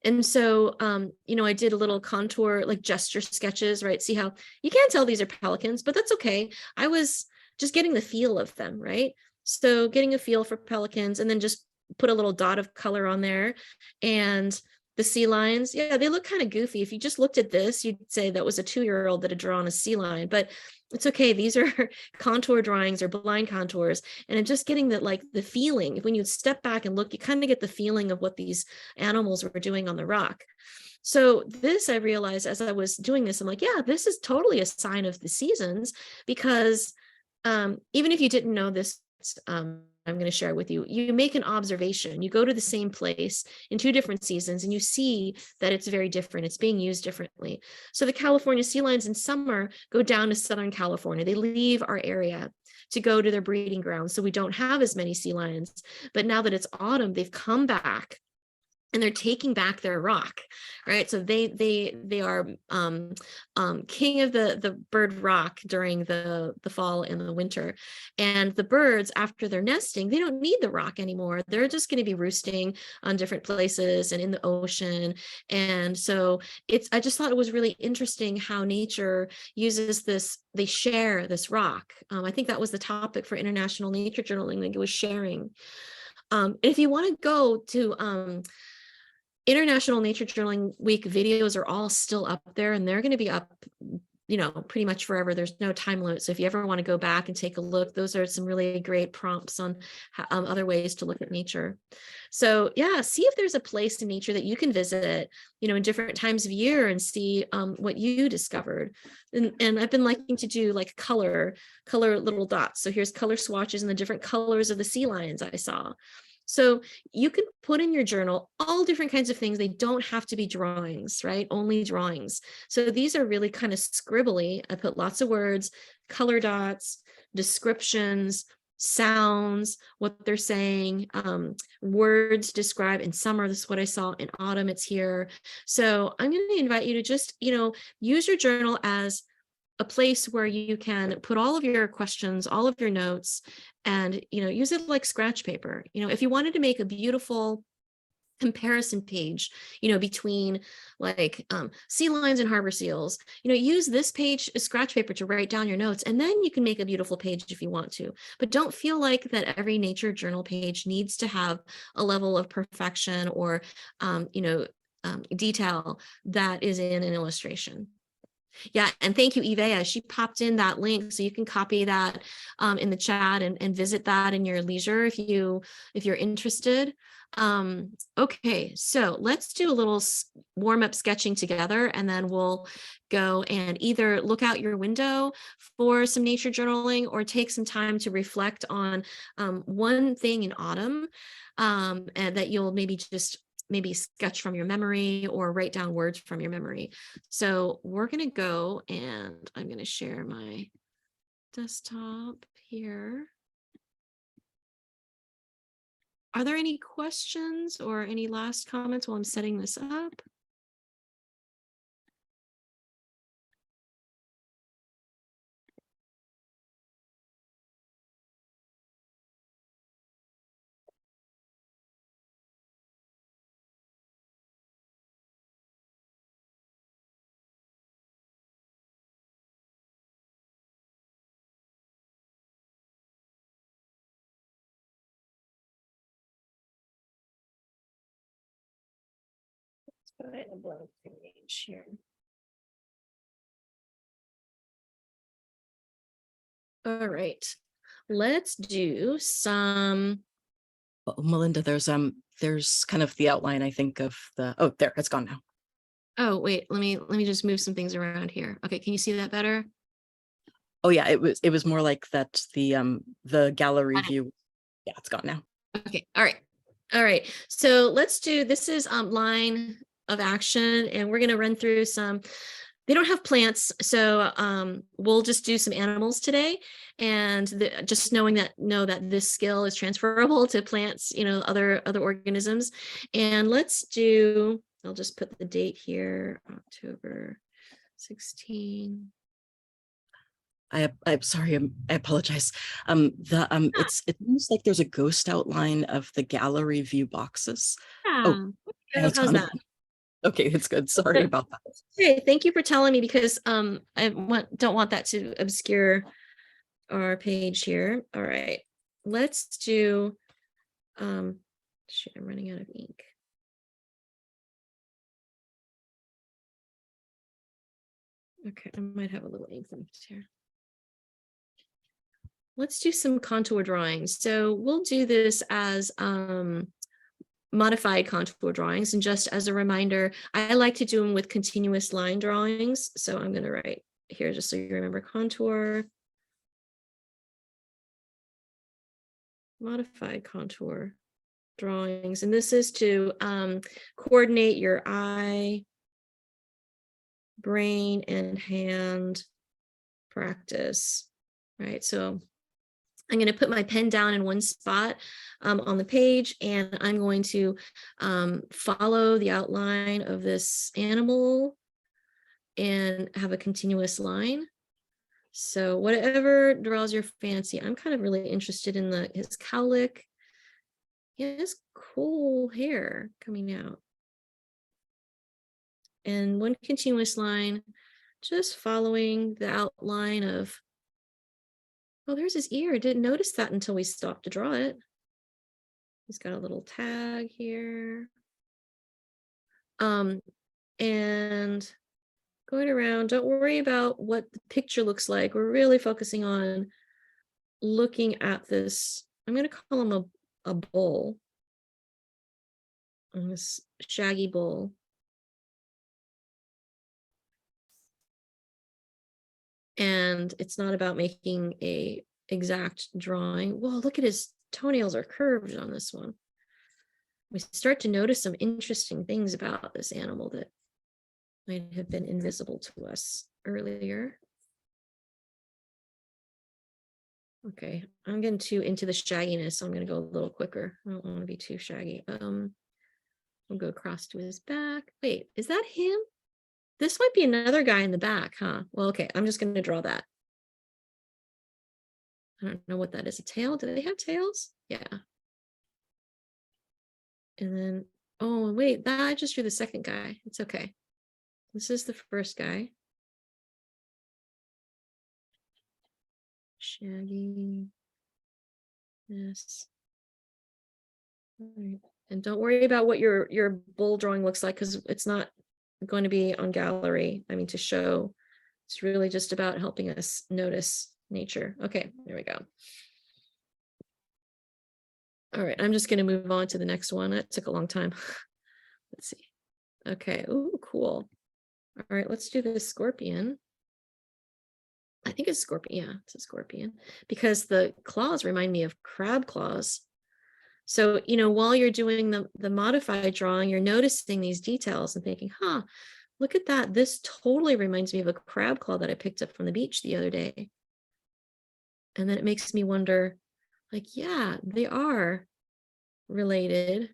And so, I did a little contour, like gesture sketches, right? See how you can't tell these are pelicans, but that's okay. I was just getting the feel of them, right? So getting a feel for pelicans, and then just put a little dot of color on there. And the sea lions, yeah, they look kind of goofy. If you just looked at this, you'd say that was a 2-year-old that had drawn a sea lion, but it's okay. These are contour drawings or blind contours. And I'm just getting that, like the feeling, when you step back and look, you kind of get the feeling of what these animals were doing on the rock. So this, I realized as I was doing this, I'm like, yeah, this is totally a sign of the seasons, because even if you didn't know this, I'm going to share with you, you make an observation, you go to the same place in 2 different seasons, and you see that it's very different. It's being used differently. So the California sea lions in summer go down to Southern California. They leave our area to go to their breeding grounds. So we don't have as many sea lions, but now that it's autumn, they've come back. And they're taking back their rock, right? So they are king of the bird rock during the fall and the winter. And the birds, after they're nesting, they don't need the rock anymore. They're just going to be roosting on different places and in the ocean. And so I just thought it was really interesting how nature uses this. They share this rock. I think that was the topic for International Nature Journaling. Like, it was sharing. If you want to go to International Nature Journaling Week, videos are all still up there, and they're going to be up, pretty much forever. There's no time limit. So if you ever want to go back and take a look, those are some really great prompts on other ways to look at nature. So yeah, see if there's a place in nature that you can visit, in different times of year, and see what you discovered. And I've been liking to do like color little dots. So here's color swatches and the different colors of the sea lions I saw. So you can put in your journal all different kinds of things. They don't have to be drawings, right? Only drawings. So these are really kind of scribbly. I put lots of words, color dots, descriptions, sounds, what they're saying, words describe. In summer, this is what I saw. In autumn, it's here. So I'm going to invite you to just, use your journal as a place where you can put all of your questions, all of your notes, and, use it like scratch paper. If you wanted to make a beautiful comparison page, between like sea lions and harbor seals, use this page as scratch paper to write down your notes, and then you can make a beautiful page if you want to. But don't feel like that every nature journal page needs to have a level of perfection or, detail that is in an illustration. Yeah, and thank you, Ivea. She popped in that link, so you can copy that in the chat and visit that in your leisure if you're interested. Okay, so let's do a little warm-up sketching together, and then we'll go and either look out your window for some nature journaling or take some time to reflect on one thing in autumn, and that you'll maybe sketch from your memory or write down words from your memory. So we're going to go, and I'm going to share my desktop here. Are there any questions or any last comments while I'm setting this up? find a blank page here. All right, let's do some. Oh, Melinda, there's kind of the outline, I think, of the, oh, there, it's gone now. Oh, wait, let me just move some things around here. Okay, can you see that better? Oh yeah, it was more like that, the gallery view. Yeah, it's gone now. Okay, all right. So let's do, this is line of action, and we're gonna run through some. They don't have plants, so we'll just do some animals today, and just know that this skill is transferable to plants, other organisms. And let's do, I'll just put the date here, October 16. I'm sorry, I apologize. It seems like there's a ghost outline of the gallery view boxes. Oh, how's that? Okay, it's good. Sorry about that. Okay, thank you for telling me, because I don't want that to obscure our page here. All right, let's do shoot, I'm running out of ink. Okay, I might have a little ink left here. Let's do some contour drawings. So we'll do this as modified contour drawings. And just as a reminder, I like to do them with continuous line drawings. So I'm going to write here just so you remember: contour, modified contour drawings. And this is to coordinate your eye, brain, and hand practice, right? So I'm going to put my pen down in one spot on the page, and I'm going to follow the outline of this animal and have a continuous line. So whatever draws your fancy. I'm kind of really interested in his cowlick. He has cool hair coming out. And one continuous line, just following the outline of, oh, there's his ear. I didn't notice that until we stopped to draw it. He's got a little tag here. And going around, don't worry about what the picture looks like. We're really focusing on looking at this. I'm going to call him a bull. This shaggy bull. And it's not about making a exact drawing. Whoa, look at his toenails are curved on this one. We start to notice some interesting things about this animal that might have been invisible to us earlier. Okay, I'm getting too into the shagginess, so I'm going to go a little quicker. I don't want to be too shaggy. We'll go across to his back. Wait, is that him? This might be another guy in the back, huh? Well, okay, I'm just going to draw that. I don't know what that is. A tail? Do they have tails? Yeah. And then, oh, wait, that I just drew the second guy. It's okay. This is the first guy. Shaggy. Yes. All right. And don't worry about what your bull drawing looks like, because it's not going to be on gallery. I mean, to show. It's really just about helping us notice nature. Okay, there we go. All right, I'm just going to move on to the next one. That took a long time. Let's see. Okay, ooh, cool. All right, let's do this scorpion. I think it's scorpion. Yeah, it's a scorpion, because the claws remind me of crab claws. So, while you're doing the modified drawing, you're noticing these details and thinking, huh, look at that. This totally reminds me of a crab claw that I picked up from the beach the other day. And then it makes me wonder, like, yeah, they are related.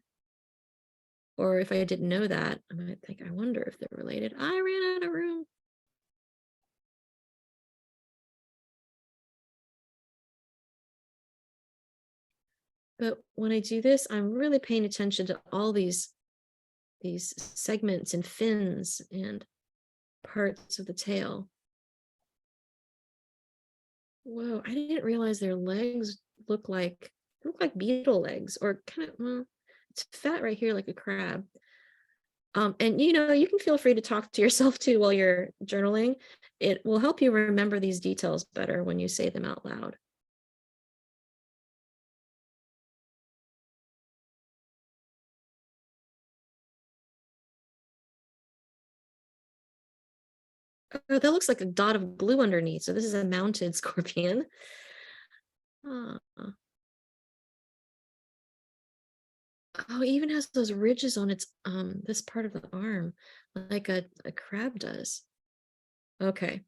Or if I didn't know that, I might think, I wonder if they're related. I ran out of room. But when I do this, I'm really paying attention to all these segments and fins and parts of the tail. Whoa, I didn't realize their legs look like beetle legs, or kind of, well, it's fat right here like a crab. And you know, you can feel free to talk to yourself too while you're journaling. It will help you remember these details better when you say them out loud. Oh, that looks like a dot of glue underneath. So this is a mounted scorpion. Oh, it even has those ridges on its this part of the arm, like a crab does. Okay.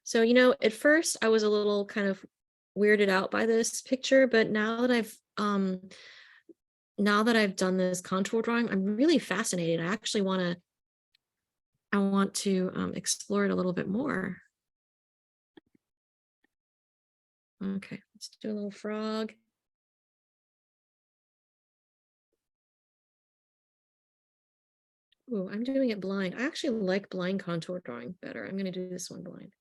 So, you know, at first I was a little kind of weirded out by this picture, but now that I've done this contour drawing, I'm really fascinated. I want to explore it a little bit more. Okay, let's do a little frog. Oh, I'm doing it blind. I actually like blind contour drawing better. I'm going to do this one blind.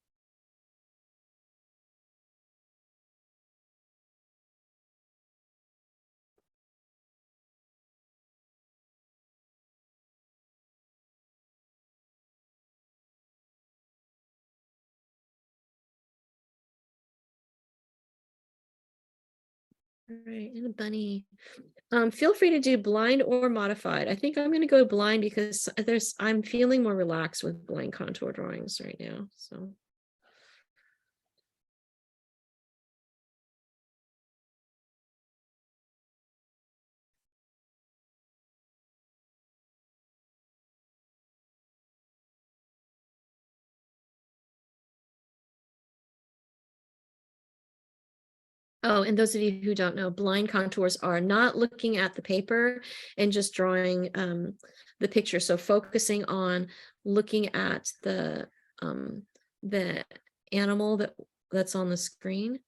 All right, and a bunny. Feel free to do blind or modified. I think I'm going to go blind because I'm feeling more relaxed with blind contour drawings right now. So. Oh, and those of you who don't know, blind contours are not looking at the paper and just drawing the picture. So focusing on looking at the animal that's on the screen,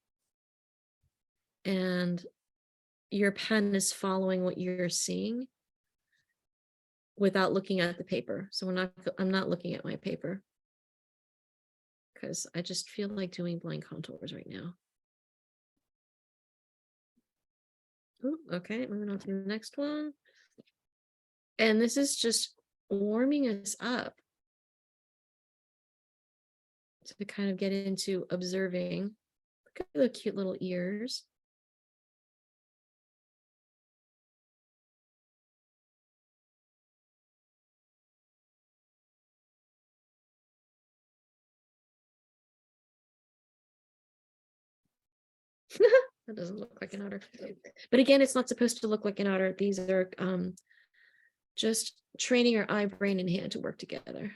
and your pen is following what you're seeing without looking at the paper. So I'm not looking at my paper because I just feel like doing blind contours right now. Ooh, okay, moving on to the next one. And this is just warming us up to kind of get into observing. Look at the cute little ears. That doesn't look like an otter. But again, it's not supposed to look like an otter. These are just training our eye, brain, and hand to work together.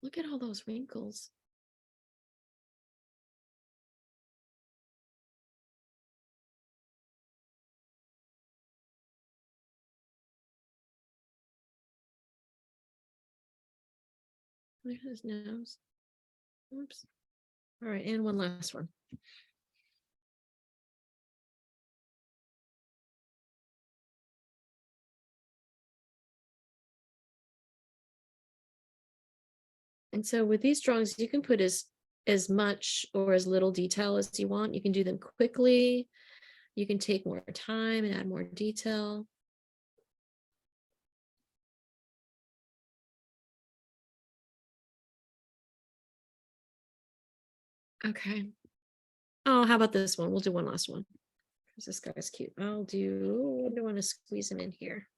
Look at all those wrinkles. Look at his nose. Oops. All right, and one last one. And so with these drawings, you can put as much or as little detail as you want. You can do them quickly. You can take more time and add more detail. Okay. Oh, how about this one? We'll do one last one. Because this guy's cute. I do want to squeeze him in here.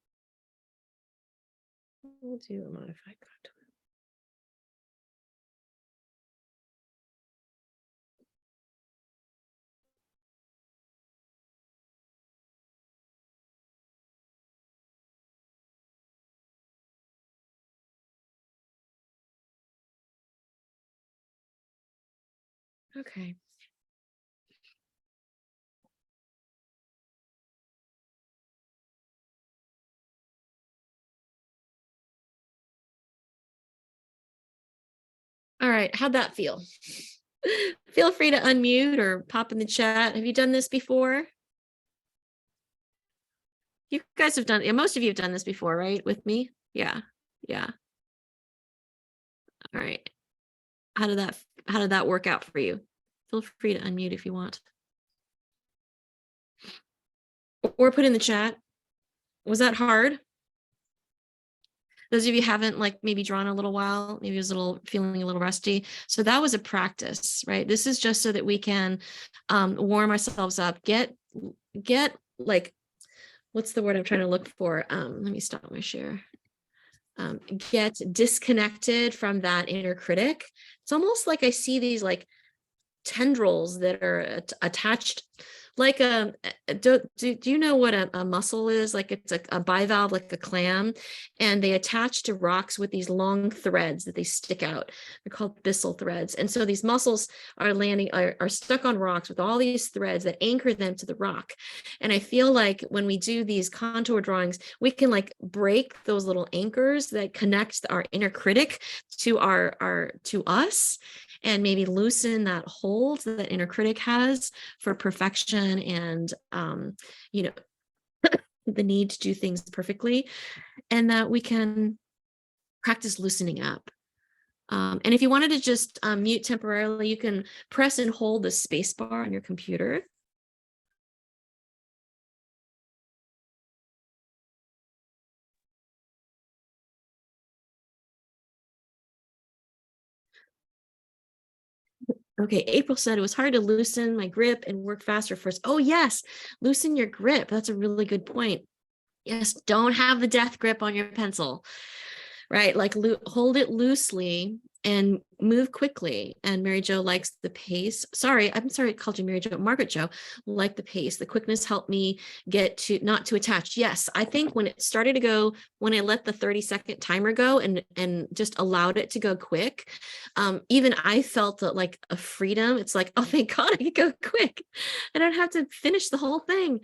We'll do a modified contour. Okay. All right, how'd that feel? Feel free to unmute or pop in the chat. Have you done this before? You guys have done, yeah, most of you have done this before, right? With me? Yeah. Yeah. All right. How did that work out for you? Feel free to unmute if you want. Or put in the chat. Was that hard? Those of you haven't like maybe drawn a little while, maybe it was feeling a little rusty. So that was a practice, right? This is just so that we can warm ourselves up, get like, what's the word I'm trying to look for? Let me stop my share. Get disconnected from that inner critic. It's almost like I see these like tendrils that are attached, like do you know what a mussel is? Like it's a bivalve, like a clam, and they attach to rocks with these long threads that they stick out. They're called byssal threads. And so these mussels are stuck on rocks with all these threads that anchor them to the rock. And I feel like when we do these contour drawings, we can like break those little anchors that connect our inner critic to to us, and maybe loosen that hold that inner critic has for perfection and, you know, the need to do things perfectly, and that we can practice loosening up. And if you wanted to just mute temporarily, you can press and hold the space bar on your computer. Okay, April said it was hard to loosen my grip and work faster first. Oh yes, loosen your grip. That's a really good point. Yes, don't have the death grip on your pencil, right? Like hold it loosely and move quickly. And Mary Jo likes the pace. I'm sorry I called you Mary Jo. Margaret Jo liked the pace. The quickness helped me get to not to attach. Yes, I think when it started to go, when I let the 30-second timer go and just allowed it to go quick, even I felt like a freedom. It's like, oh, thank God I could go quick. I don't have to finish the whole thing.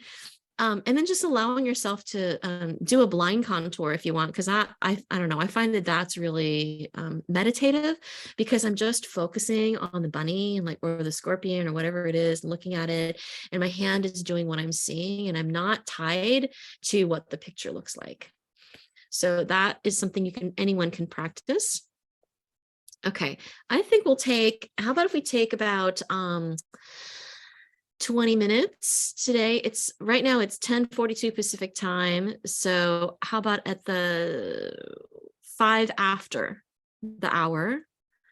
And then just allowing yourself to do a blind contour if you want, because I don't know, I find that that's really meditative, because I'm just focusing on the bunny and like, or the scorpion or whatever it is, looking at it, and my hand is doing what I'm seeing, and I'm not tied to what the picture looks like. So that is something anyone can practice. Okay, I think how about if we take about 20 minutes today. Right now it's 10:42 Pacific time. So how about at the 5 after the hour?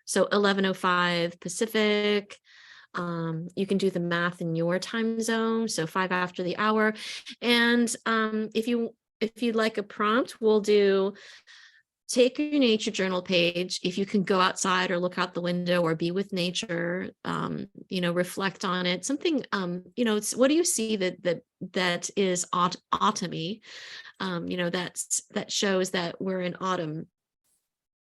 So 11:05 Pacific. You can do the math in your time zone. So 5 after the hour. And if you'd like a prompt, we'll do take your nature journal page. If you can go outside or look out the window or be with nature, reflect on it. Something, it's what do you see that is autumny? That shows that we're in autumn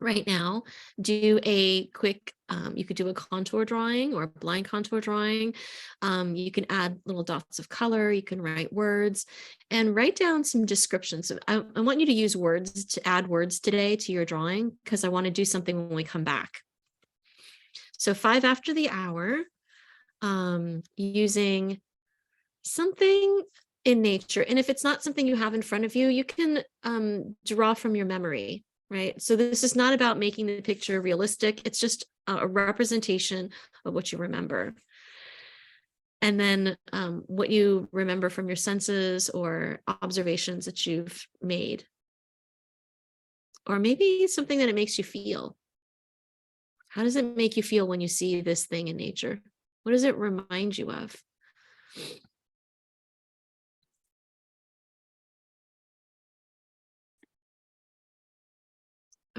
right now. Do a quick, you could do a contour drawing or a blind contour drawing. You can add little dots of color. You can write words and write down some descriptions. I want you to use words to add words today to your drawing, because I want to do something when we come back. So 5 after the hour, using something in nature. And if it's not something you have in front of you, you can draw from your memory. Right. So this is not about making the picture realistic. It's just a representation of what you remember. And then what you remember from your senses or observations that you've made. Or maybe something that it makes you feel. How does it make you feel when you see this thing in nature? What does it remind you of?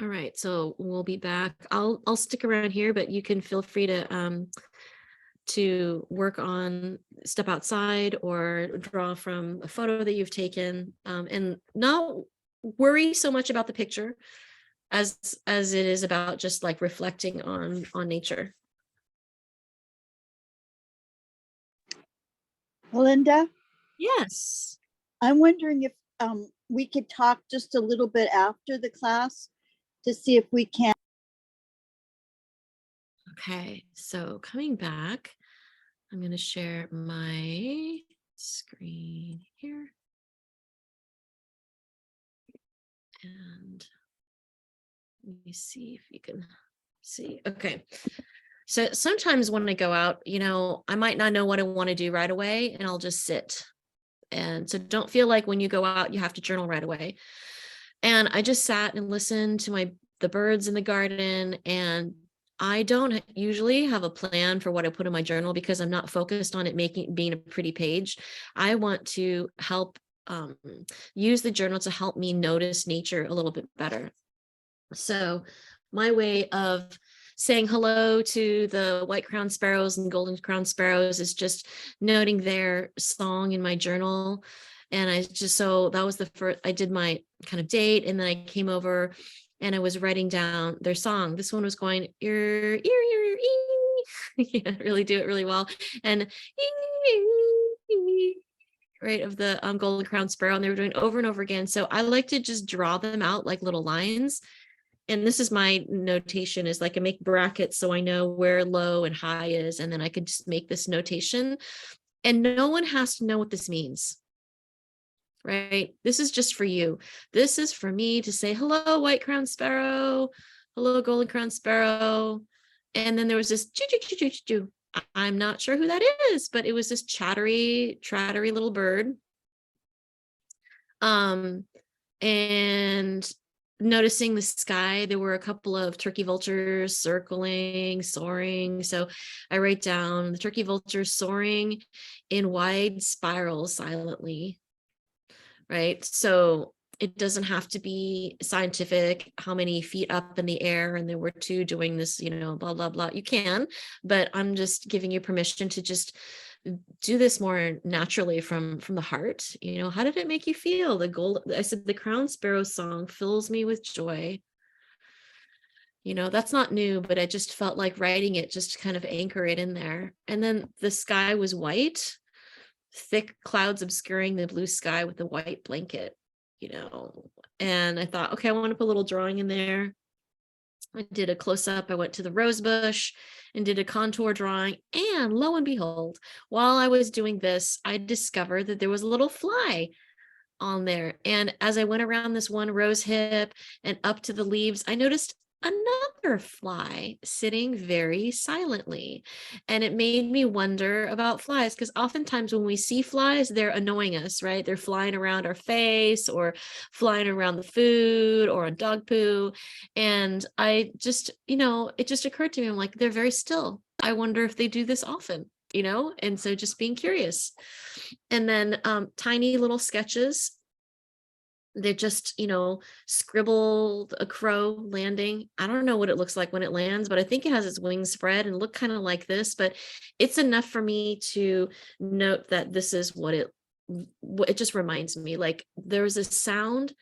All right, so we'll be back. I'll stick around here, but you can feel free to work on, step outside or draw from a photo that you've taken, and not worry so much about the picture as it is about just like reflecting on nature. Melinda? Yes. I'm wondering if we could talk just a little bit after the class to see if we can. Okay, so coming back, I'm going to share my screen here. And let me see if you can see. Okay. So sometimes when I go out, I might not know what I want to do right away, and I'll just sit. And so don't feel like when you go out, you have to journal right away. And I just sat and listened to the birds in the garden. And I don't usually have a plan for what I put in my journal because I'm not focused on it being a pretty page. I want to help use the journal to help me notice nature a little bit better. So my way of saying hello to the white-crowned sparrows and golden-crowned sparrows is just noting their song in my journal. And so that was the first, I did my kind of date, and then I came over and I was writing down their song. This one was going, ear, ear, ear, ee. Yeah, really do it really well. And right, of the golden crowned sparrow, and they were doing over and over again. So I like to just draw them out like little lines. And this is my notation, is like I make brackets so I know where low and high is, and then I could just make this notation, and no one has to know what this means, right? This is just for you. This is for me to say, hello, white-crowned sparrow, hello, golden-crowned sparrow. And then there was this choo-choo-choo-choo-choo. I'm not sure who that is, but it was this chattery little bird. And noticing the sky, there were a couple of turkey vultures circling, soaring. So I write down the turkey vultures soaring in wide spirals silently, right? So it doesn't have to be scientific, how many feet up in the air, and there were two doing this, blah, blah, blah. You can, but I'm just giving you permission to just do this more naturally from the heart. How did it make you feel? I said the crown sparrow song fills me with joy. That's not new, but I just felt like writing it just to kind of anchor it in there. And then the sky was white, thick clouds obscuring the blue sky with a white blanket, and I thought, okay, I want to put a little drawing in there. I did a close-up. I went to the rose bush and did a contour drawing, and lo and behold, while I was doing this, I discovered that there was a little fly on there. And as I went around this one rose hip and up to the leaves, I noticed another fly sitting very silently. And it made me wonder about flies, because oftentimes when we see flies, they're annoying us, right? They're flying around our face or flying around the food or on dog poo. And I just, it just occurred to me, I'm like, they're very still. I wonder if they do this often, and so just being curious. And then tiny little sketches. They just, scribbled a crow landing. I don't know what it looks like when it lands, but I think it has its wings spread and look kind of like this, but it's enough for me to note that this is what it just reminds me. Like there was a sound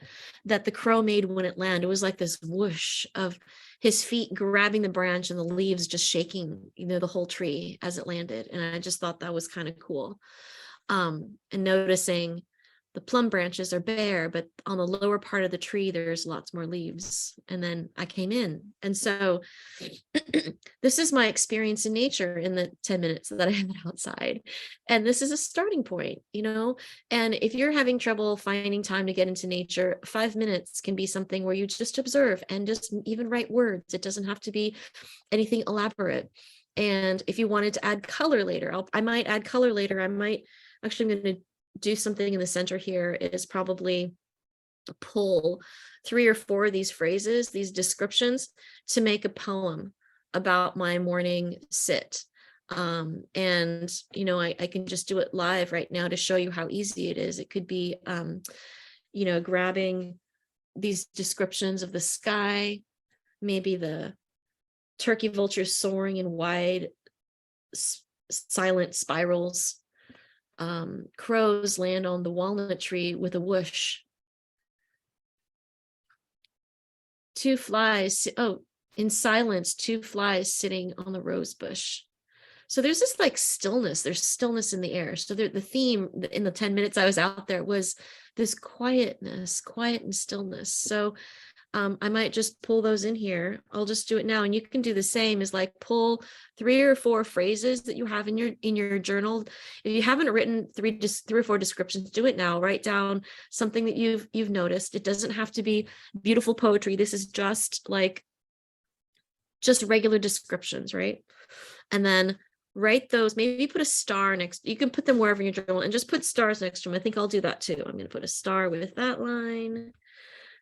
that the crow made when it landed. It was like this whoosh of his feet grabbing the branch and the leaves just shaking, the whole tree as it landed. And I just thought that was kind of cool. And noticing the plum branches are bare, but on the lower part of the tree, there's lots more leaves. And then I came in. And so this is my experience in nature in the 10 minutes that I had outside. And this is a starting point, and if you're having trouble finding time to get into nature, 5 minutes can be something where you just observe and just even write words. It doesn't have to be anything elaborate. And if you wanted to add color later, I might add color later. I'm going to do something in the center here is probably pull 3 or 4 of these phrases, these descriptions, to make a poem about my morning sit. And I can just do it live right now to show you how easy it is. It could be grabbing these descriptions of the sky, maybe the turkey vultures soaring in wide silent spirals. Crows land on the walnut tree with a whoosh. 2 flies, in silence, 2 flies sitting on the rose bush. So there's this like stillness, there's stillness in the air. So the theme in the 10 minutes I was out there was this quietness, quiet and stillness. So I might just pull those in here. I'll just do it now. And you can do the same, is like pull 3 or 4 phrases that you have in your journal. If you haven't written 3 or 4 descriptions, do it now. Write down something that you've noticed. It doesn't have to be beautiful poetry. This is just like just regular descriptions, right? And then write those, maybe put a star next, you can put them wherever in your journal and just put stars next to them. I think I'll do that too. I'm going to put a star with that line,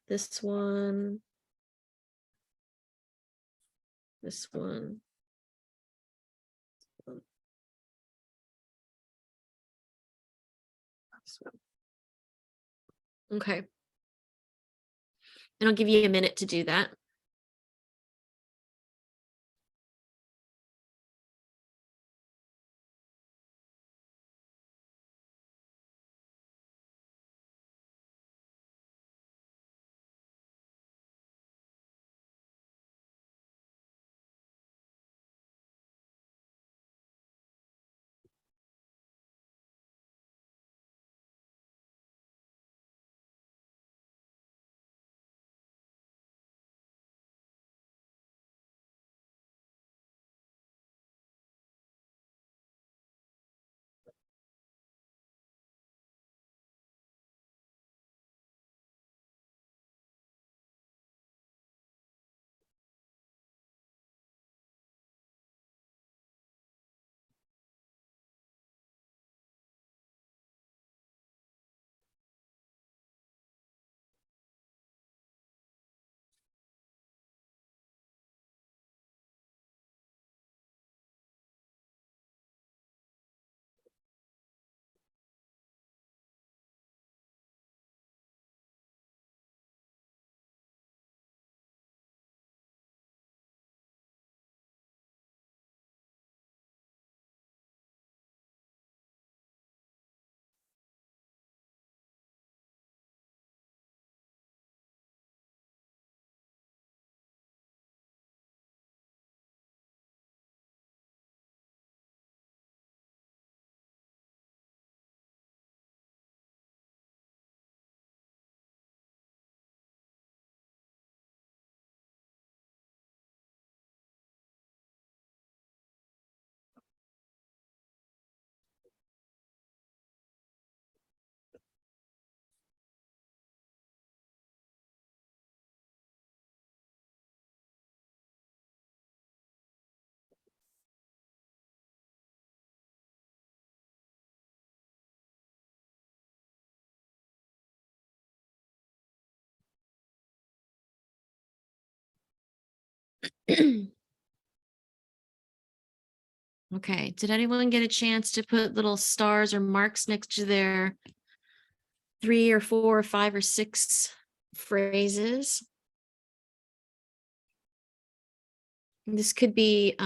this one, this one. Okay. And I'll give you a minute to do that. Okay, did anyone get a chance to put little stars or marks next to their 3 or 4 or 5 or 6 phrases? This could be,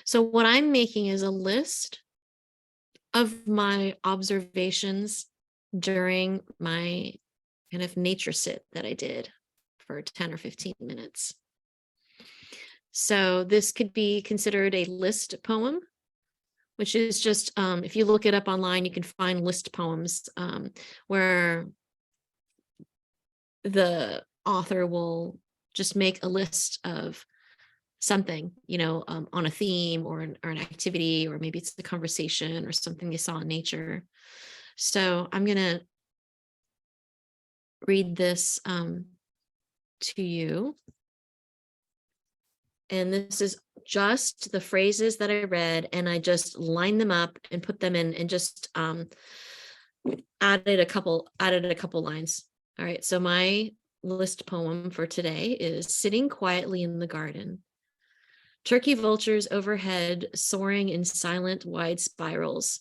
so what I'm making is a list of my observations during my kind of nature sit that I did for 10 or 15 minutes. So this could be considered a list poem, which is just, if you look it up online, you can find list poems where the author will just make a list of something, on a theme or an activity, or maybe it's a conversation or something they saw in nature. So I'm going to read this to you. And this is just the phrases that I read, and I just lined them up and put them in and just added a couple lines. All right. So my list poem for today is Sitting Quietly in the Garden. Turkey vultures overhead, soaring in silent, wide spirals.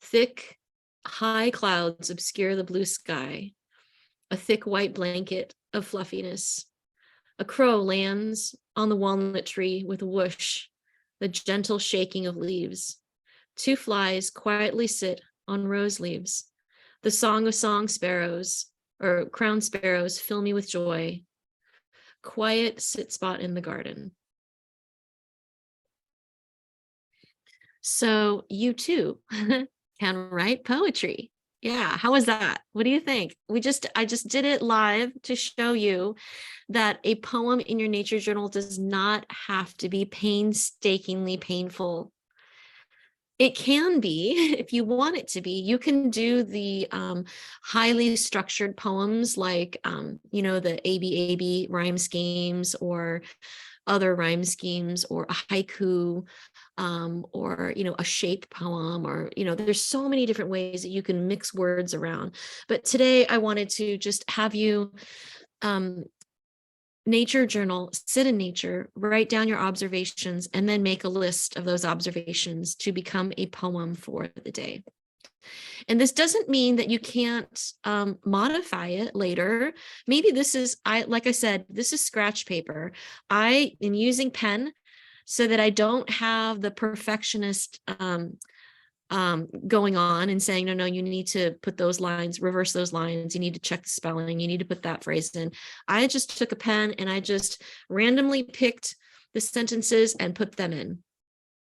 Thick, high clouds obscure the blue sky. A thick white blanket of fluffiness. A crow lands on the walnut tree with a whoosh, the gentle shaking of leaves. 2 flies quietly sit on rose leaves. The song of song sparrows, or crown sparrows, fill me with joy. Quiet sit spot in the garden. So you too can write poetry. Yeah, how was that? What do you think? I just did it live to show you that a poem in your nature journal does not have to be painstakingly painful. It can be, if you want it to be. You can do the highly structured poems like, the ABAB rhyme schemes, or other rhyme schemes or a haiku, or, a shape poem, or, there's so many different ways that you can mix words around. But today I wanted to just have you nature journal, sit in nature, write down your observations, and then make a list of those observations to become a poem for the day. And this doesn't mean that you can't modify it later. Maybe this is, like I said, this is scratch paper. I am using pen so that I don't have the perfectionist going on and saying, no, you need to put those lines, reverse those lines. You need to check the spelling. You need to put that phrase in. I just took a pen and I just randomly picked the sentences and put them in.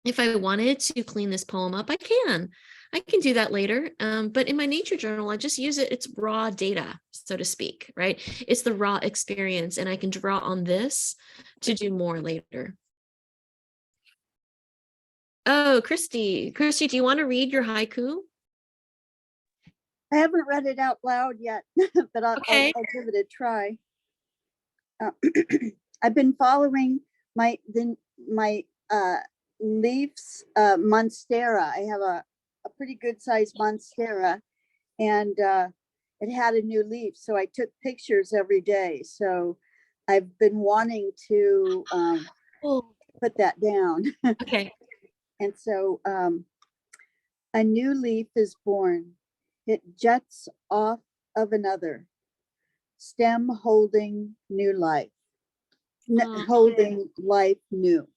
If I wanted to clean this poem up, I can do that later. But in my nature journal, I just use it. It's raw data, so to speak, right? It's the raw experience, and I can draw on this to do more later. Oh, Christy, do you want to read your haiku? I haven't read it out loud yet, but I'll give it a try. I've been following my leaves monstera. I have a pretty good sized monstera, and it had a new leaf, so I took pictures every day. So I've been wanting to put that down. Okay. And so a new leaf is born. It juts off of another, stem holding new life, holding life new.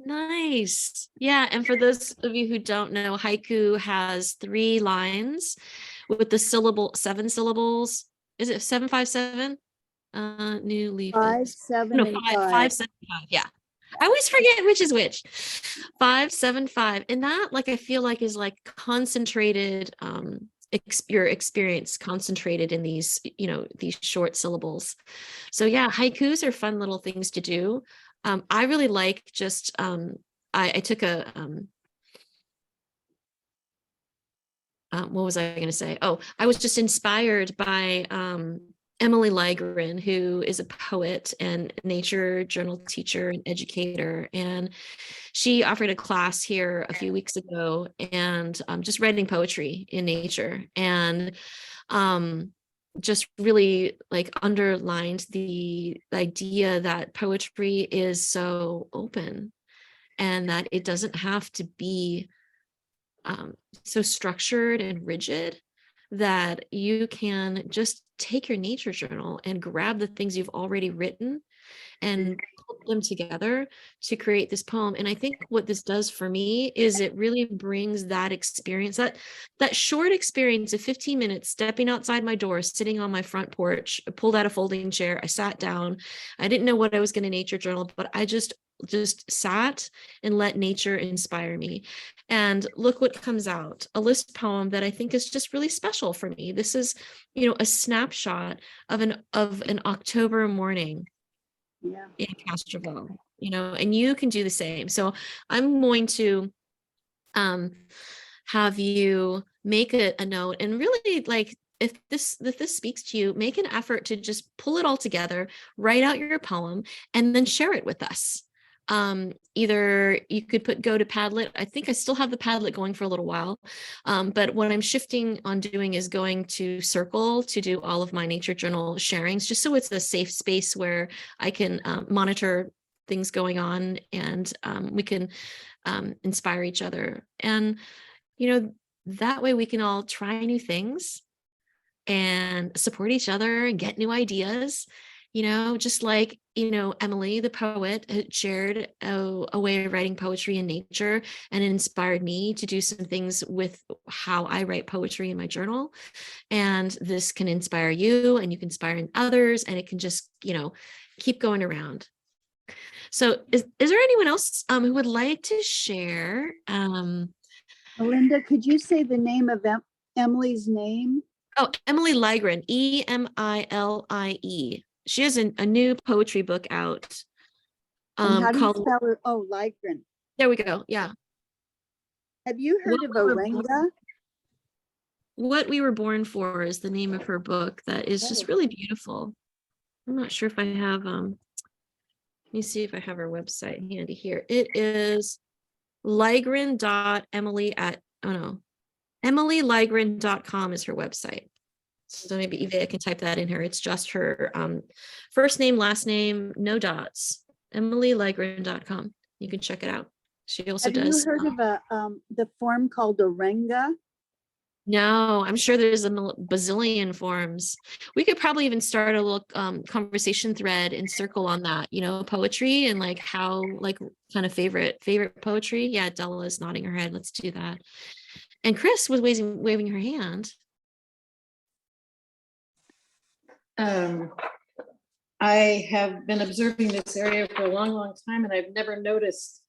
Nice. Yeah. And for those of you who don't know, haiku has 3 lines with the 7 syllables. Is it 757? New leaf. 5, 7, and 5. 575. Yeah. I always forget which is which. 575. And that, like, I feel like is like concentrated, your experience concentrated in these, these short syllables. So yeah, haikus are fun little things to do. I really like just, I took a, what was I going to say? Oh, I was just inspired by Emilie Lygren, who is a poet and nature journal teacher and educator. And she offered a class here a few weeks ago, and just writing poetry in nature. And just really like underlined the idea that poetry is so open, and that it doesn't have to be so structured and rigid, that you can just take your nature journal and grab the things you've already written and put them together to create this poem. And I think what this does for me is it really brings that experience, that short experience of 15 minutes, stepping outside my door, sitting on my front porch, I pulled out a folding chair, I sat down. I didn't know what I was going to nature journal, but I just sat and let nature inspire me. And look what comes out, a list poem that I think is just really special for me. This is, a snapshot of an October morning in Castroville, and you can do the same. So I'm going to have you make a note, and really, like, if this speaks to you, make an effort to just pull it all together, write out your poem, and then share it with us. Either you could go to Padlet. I think I still have the Padlet going for a little while. But what I'm shifting on doing is going to Circle to do all of my nature journal sharings, just so it's a safe space where I can monitor things going on, and we can inspire each other. And, that way we can all try new things and support each other and get new ideas. Just like, Emilie, the poet, had shared a way of writing poetry in nature, and it inspired me to do some things with how I write poetry in my journal. And this can inspire you, and you can inspire others, and it can just, keep going around. So is there anyone else who would like to share? Melinda, could you say the name of Emilie's name? Oh, Emilie Lygren, Emilie. She has a new poetry book out. How do you spell her? Oh, Lygren. There we go. Yeah. Have you heard of Orenga? What We Were Born For is the name of her book. That is just really beautiful. I'm not sure if I have, let me see if I have her website handy here. It is Lygren.Emilie EmilieLygren.com is her website. So maybe Eva can type that in here. It's just her first name, last name, no dots. EmilieLygren.com. You can check it out. She also Have does. you heard of the form called Orenga? No, I'm sure there's a bazillion forms. We could probably even start a little conversation thread and circle on that, poetry and like how, like kind of favorite poetry. Yeah, Della is nodding her head. Let's do that. And Chris was waving her hand. I have been observing this area for a long time, and I've never noticed.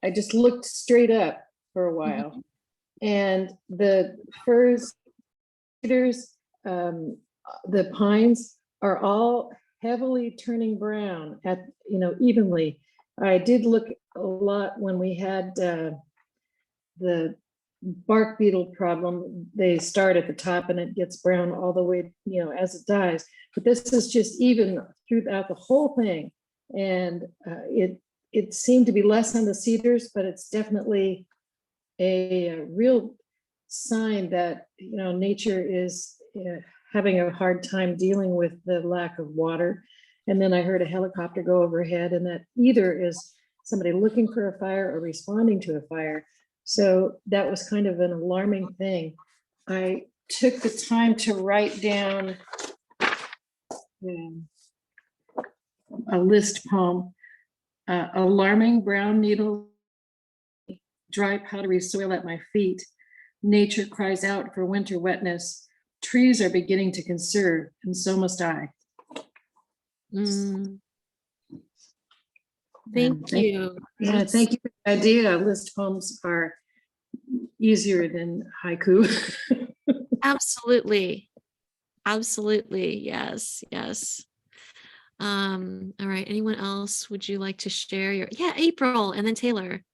I just looked straight up for a while. Mm-hmm. And the firs, cedars, the pines are all heavily turning brown at, evenly. I did look a lot when we had the bark beetle problem. They start at the top and it gets brown all the way, as it dies. But this is just even throughout the whole thing. And it seemed to be less on the cedars, but it's definitely a real sign that nature is having a hard time dealing with the lack of water. And then I heard a helicopter go overhead, and that either is somebody looking for a fire or responding to a fire. So that was kind of an alarming thing. I took the time to write down a list poem, alarming brown needle, dry powdery soil at my feet. Nature cries out for winter wetness. Trees are beginning to conserve, and so must I. Thank you. Yeah, thank you for the idea. List poems are easier than haiku. Absolutely. Yes. All right. Anyone else? Would you like to share your, April and then Taylor.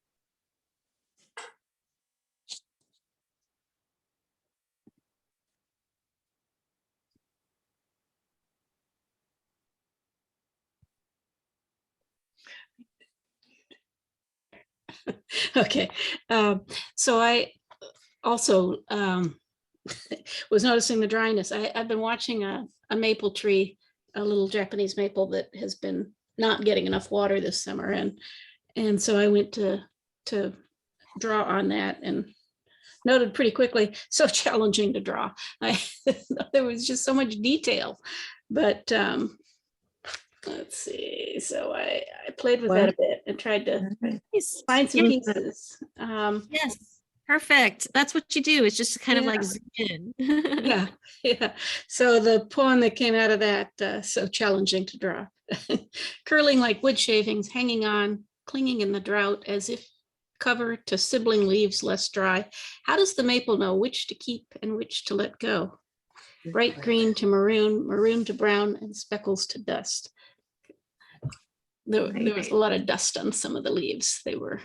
Okay. So I also was noticing the dryness. I've been watching a maple tree, a little Japanese maple that has been not getting enough water this summer. And so I went to draw on that and noted pretty quickly, so challenging to draw. There was just so much detail, but let's see. So I played with that a bit and tried to find some pieces. Yes, perfect. That's what you do. It's just kind of like zoom in. Yeah. So the poem that came out of that, so challenging to draw. Curling like wood shavings, hanging on, clinging in the drought as if cover to sibling leaves less dry. How does the maple know which to keep and which to let go? Bright green to maroon, maroon to brown, and speckles to dust. There was a lot of dust on some of the leaves. They were,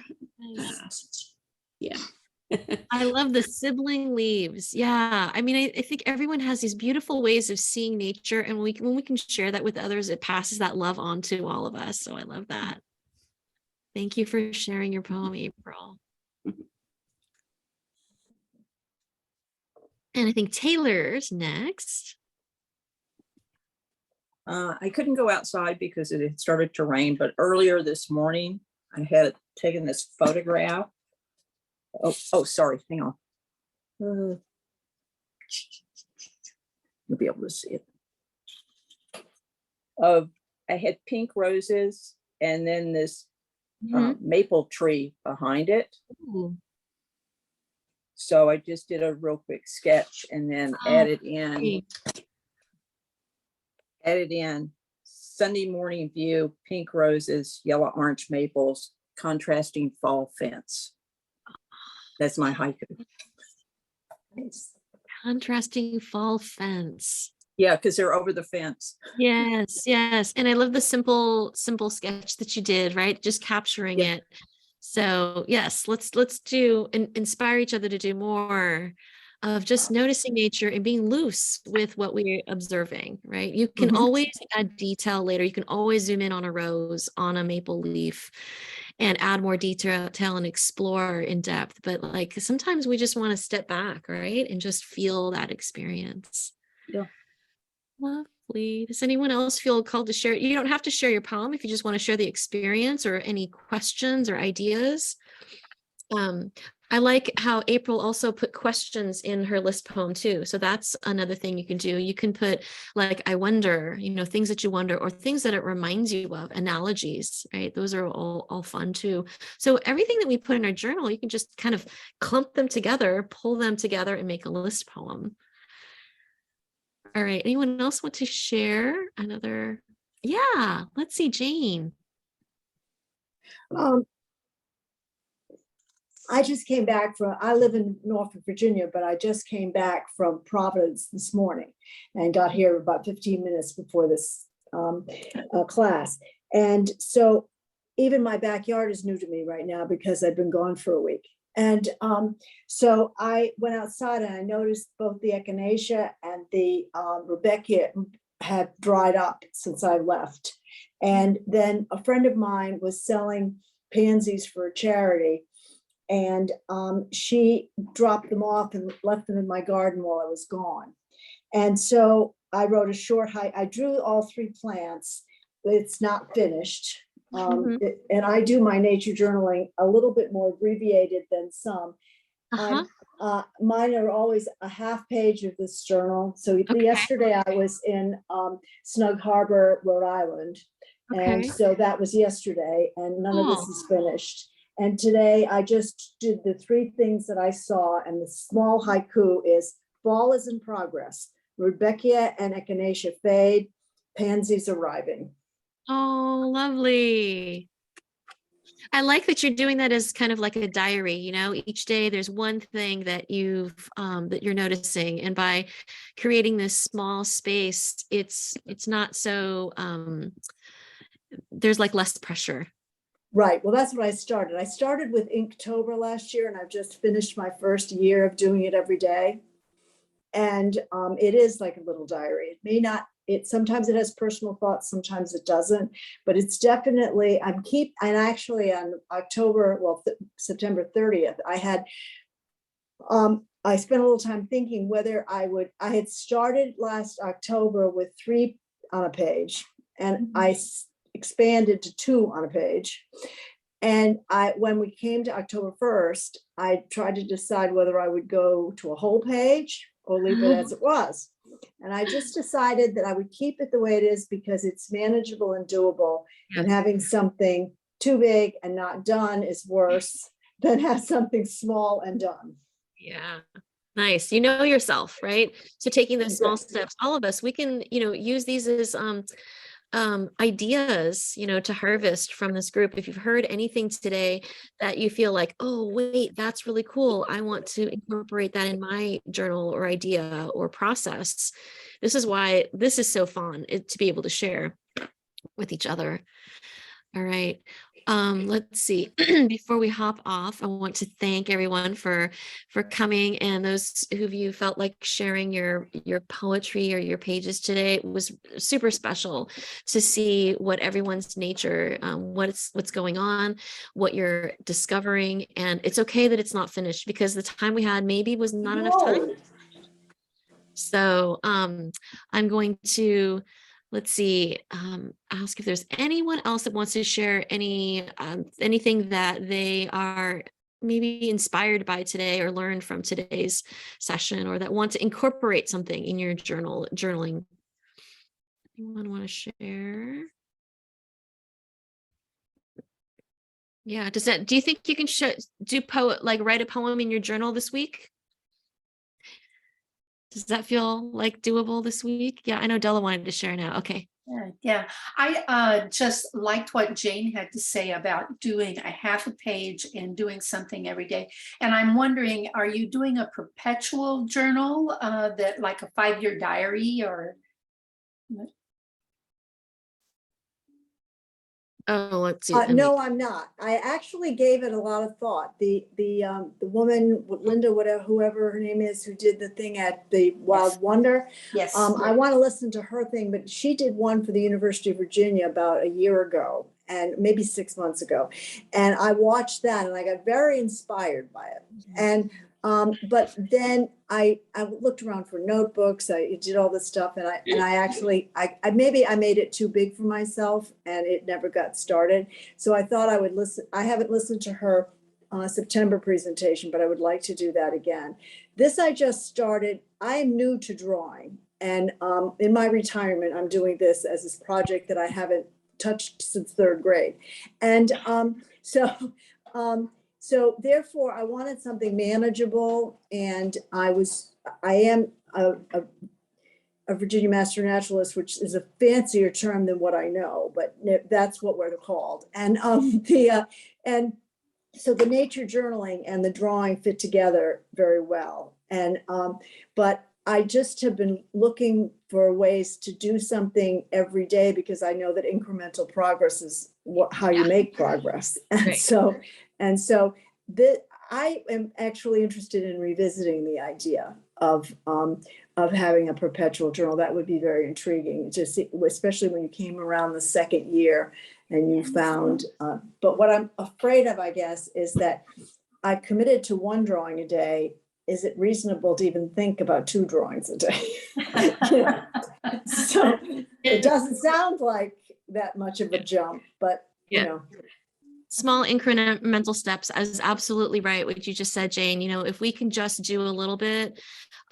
I love the sibling leaves. Yeah. I mean, I think everyone has these beautiful ways of seeing nature. And when we can share that with others, it passes that love on to all of us. So I love that. Thank you for sharing your poem, April. And I think Taylor's next. I couldn't go outside because it had started to rain, but earlier this morning, I had taken this photograph. Oh, sorry, hang on. You'll be able to see it. I had pink roses and then this maple tree behind it. Ooh. So I just did a real quick sketch and then added in Sunday morning view, pink roses, yellow orange maples, contrasting fall fence. That's my haiku. Nice. Contrasting fall fence. Yeah, because they're over the fence. Yes. And I love the simple sketch that you did, right? Just capturing it. So yes, let's do and inspire each other to do more of just noticing nature and being loose with what we're observing, right? You can always add detail later. You can always zoom in on a rose, on a maple leaf, and add more detail and explore in depth. But like sometimes we just want to step back, right? And just feel that experience. Yeah. Lovely. Does anyone else feel called to share? You don't have to share your poem if you just want to share the experience or any questions or ideas. I like how April also put questions in her list poem too. So that's another thing you can do. You can put like, I wonder, things that you wonder or things that it reminds you of, analogies, right? Those are all fun too. So everything that we put in our journal, you can just kind of clump them together, pull them together and make a list poem. All right. Anyone else want to share another? Yeah, let's see, Jane. I just came back I live in Norfolk, Virginia, but I just came back from Providence this morning and got here about 15 minutes before this class. And so even my backyard is new to me right now because I've been gone for a week. And so I went outside and I noticed both the echinacea and the rudbeckia had dried up since I left. And then a friend of mine was selling pansies for a charity. And she dropped them off and left them in my garden while I was gone. And so I wrote a short I drew all 3 plants. It's not finished. And I do my nature journaling a little bit more abbreviated than some. Mine are always a half page of this journal. So yesterday I was in Snug Harbor, Rhode Island. And so that was yesterday and none of this is finished. And today I just did the 3 things that I saw, and the small haiku is fall is in progress. Rudbeckia and echinacea fade, pansies arriving. Oh, lovely. I like that you're doing that as kind of like a diary, each day there's one thing that that you're noticing. And by creating this small space, it's not so, there's like less pressure. Right. Well, that's what I started. I started with Inktober last year, and I've just finished my first year of doing it every day. And it is like a little diary. It may not, sometimes it has personal thoughts, sometimes it doesn't, but it's definitely, and actually on September 30th, I spent a little time thinking whether I had started last October with 3 on a page, and I expanded to 2 on a page. And when we came to October 1st, I tried to decide whether I would go to a whole page or leave it as it was. And I just decided that I would keep it the way it is because it's manageable and doable. And having something too big and not done is worse than have something small and done. Yeah. Nice. Yourself, right? So taking those small steps, all of us, we can, use these as ideas, to harvest from this group. If you've heard anything today that you feel like, oh, wait, that's really cool, I want to incorporate that in my journal or idea or process. This is why this is so fun to be able to share with each other. All right. Let's see. Before we hop off, I want to thank everyone for coming, and those of you felt like sharing your poetry or your pages today. It was super special to see what everyone's nature, what's going on, what you're discovering. And it's okay that it's not finished because the time we had maybe was not enough time. So I'm going to let's see, ask if there's anyone else that wants to share anything that they are maybe inspired by today or learned from today's session, or that want to incorporate something in your journaling. Anyone want to share? Yeah, do you think you can write a poem in your journal this week? Does that feel like doable this week? Yeah, I know Della wanted to share now. Okay. Yeah. I just liked what Jane had to say about doing a half a page and doing something every day. And I'm wondering, are you doing a perpetual journal that like a 5-year diary or? Oh, let's see. No, I'm not. I actually gave it a lot of thought. The woman, Linda, whatever, whoever her name is, who did the thing at the Wild Wonder. Yes. I want to listen to her thing, but she did one for the University of Virginia about a year ago, and maybe 6 months ago. And I watched that and I got very inspired by it. And but then I looked around for notebooks. I did all this stuff, and I actually maybe I made it too big for myself, and it never got started. So I thought I would listen. I haven't listened to her September presentation, but I would like to do that again. This I just started. I am new to drawing, and in my retirement, I'm doing this as this project that I haven't touched since 3rd grade, and so therefore, I wanted something manageable, and I am a Virginia Master Naturalist, which is a fancier term than what I know, but that's what we're called. And and so the nature journaling and the drawing fit together very well. And but I just have been looking for ways to do something every day, because I know that incremental progress is how you make progress. And Right. so I am actually interested in revisiting the idea of having a perpetual journal. That would be very intriguing to see, especially when you came around the 2nd year and you found. But what I'm afraid of, I guess, is that I've committed to 1 drawing a day. Is it reasonable to even think about 2 drawings a day? So it doesn't sound like that much of a jump, but you know. Small incremental steps is absolutely right. What you just said, Jane, if we can just do a little bit,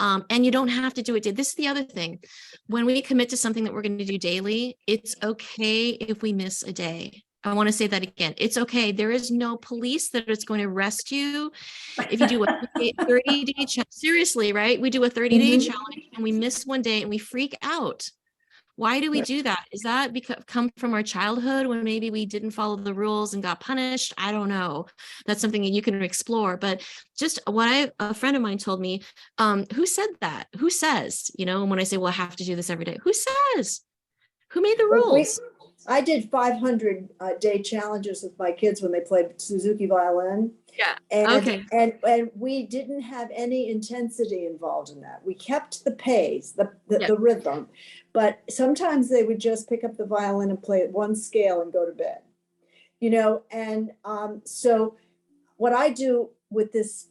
and you don't have to do it. This is the other thing. When we commit to something that we're going to do daily, it's okay if we miss a day. I want to say that again. It's okay. There is no police that is going to arrest you if you do a 30-day seriously, right? We do a 30-day challenge and we miss 1 day and we freak out. Why do we do that? Is that come from our childhood when maybe we didn't follow the rules and got punished? I don't know. That's something that you can explore. But just what a friend of mine told me, who said that? Who says, and when I say, well, I have to do this every day, who says? Who made the rules? I did 500 day challenges with my kids when they played Suzuki violin. Yeah. And, and we didn't have any intensity involved in that. We kept the pace, the rhythm, but sometimes they would just pick up the violin and play at 1 scale and go to bed, and so what I do with this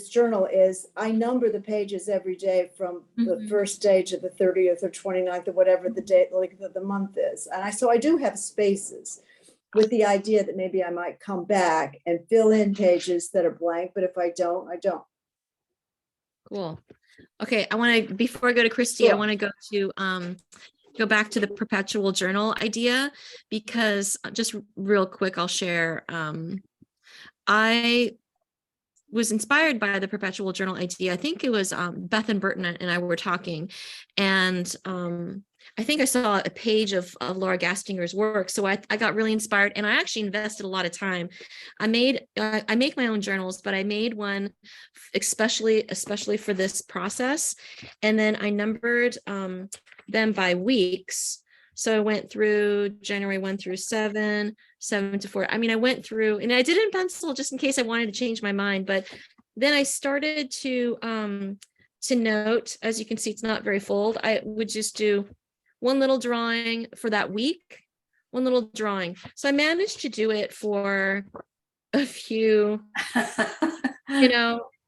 journal is I number the pages every day from the first day to the 30th or 29th or whatever the date, like the month is. And so I do have spaces, with the idea that maybe I might come back and fill in pages that are blank, but if I don't, I don't. Cool. Okay, before I go to Christy, I want to go back to the perpetual journal idea, because just real quick, I'll share. I was inspired by the perpetual journal idea. I think it was Beth and Burton and I were talking, and I think I saw a page of Laura Gastinger's work. So I got really inspired, and I actually invested a lot of time. I make my own journals, but I made one especially for this process. And then I numbered them by weeks. So I went through January 1 through 7 to 4. I mean, I went through, and I did it in pencil just in case I wanted to change my mind. But then I started to note, as you can see, it's not very full. I would just do 1 little drawing for that week, 1 little drawing. So I managed to do it for a few,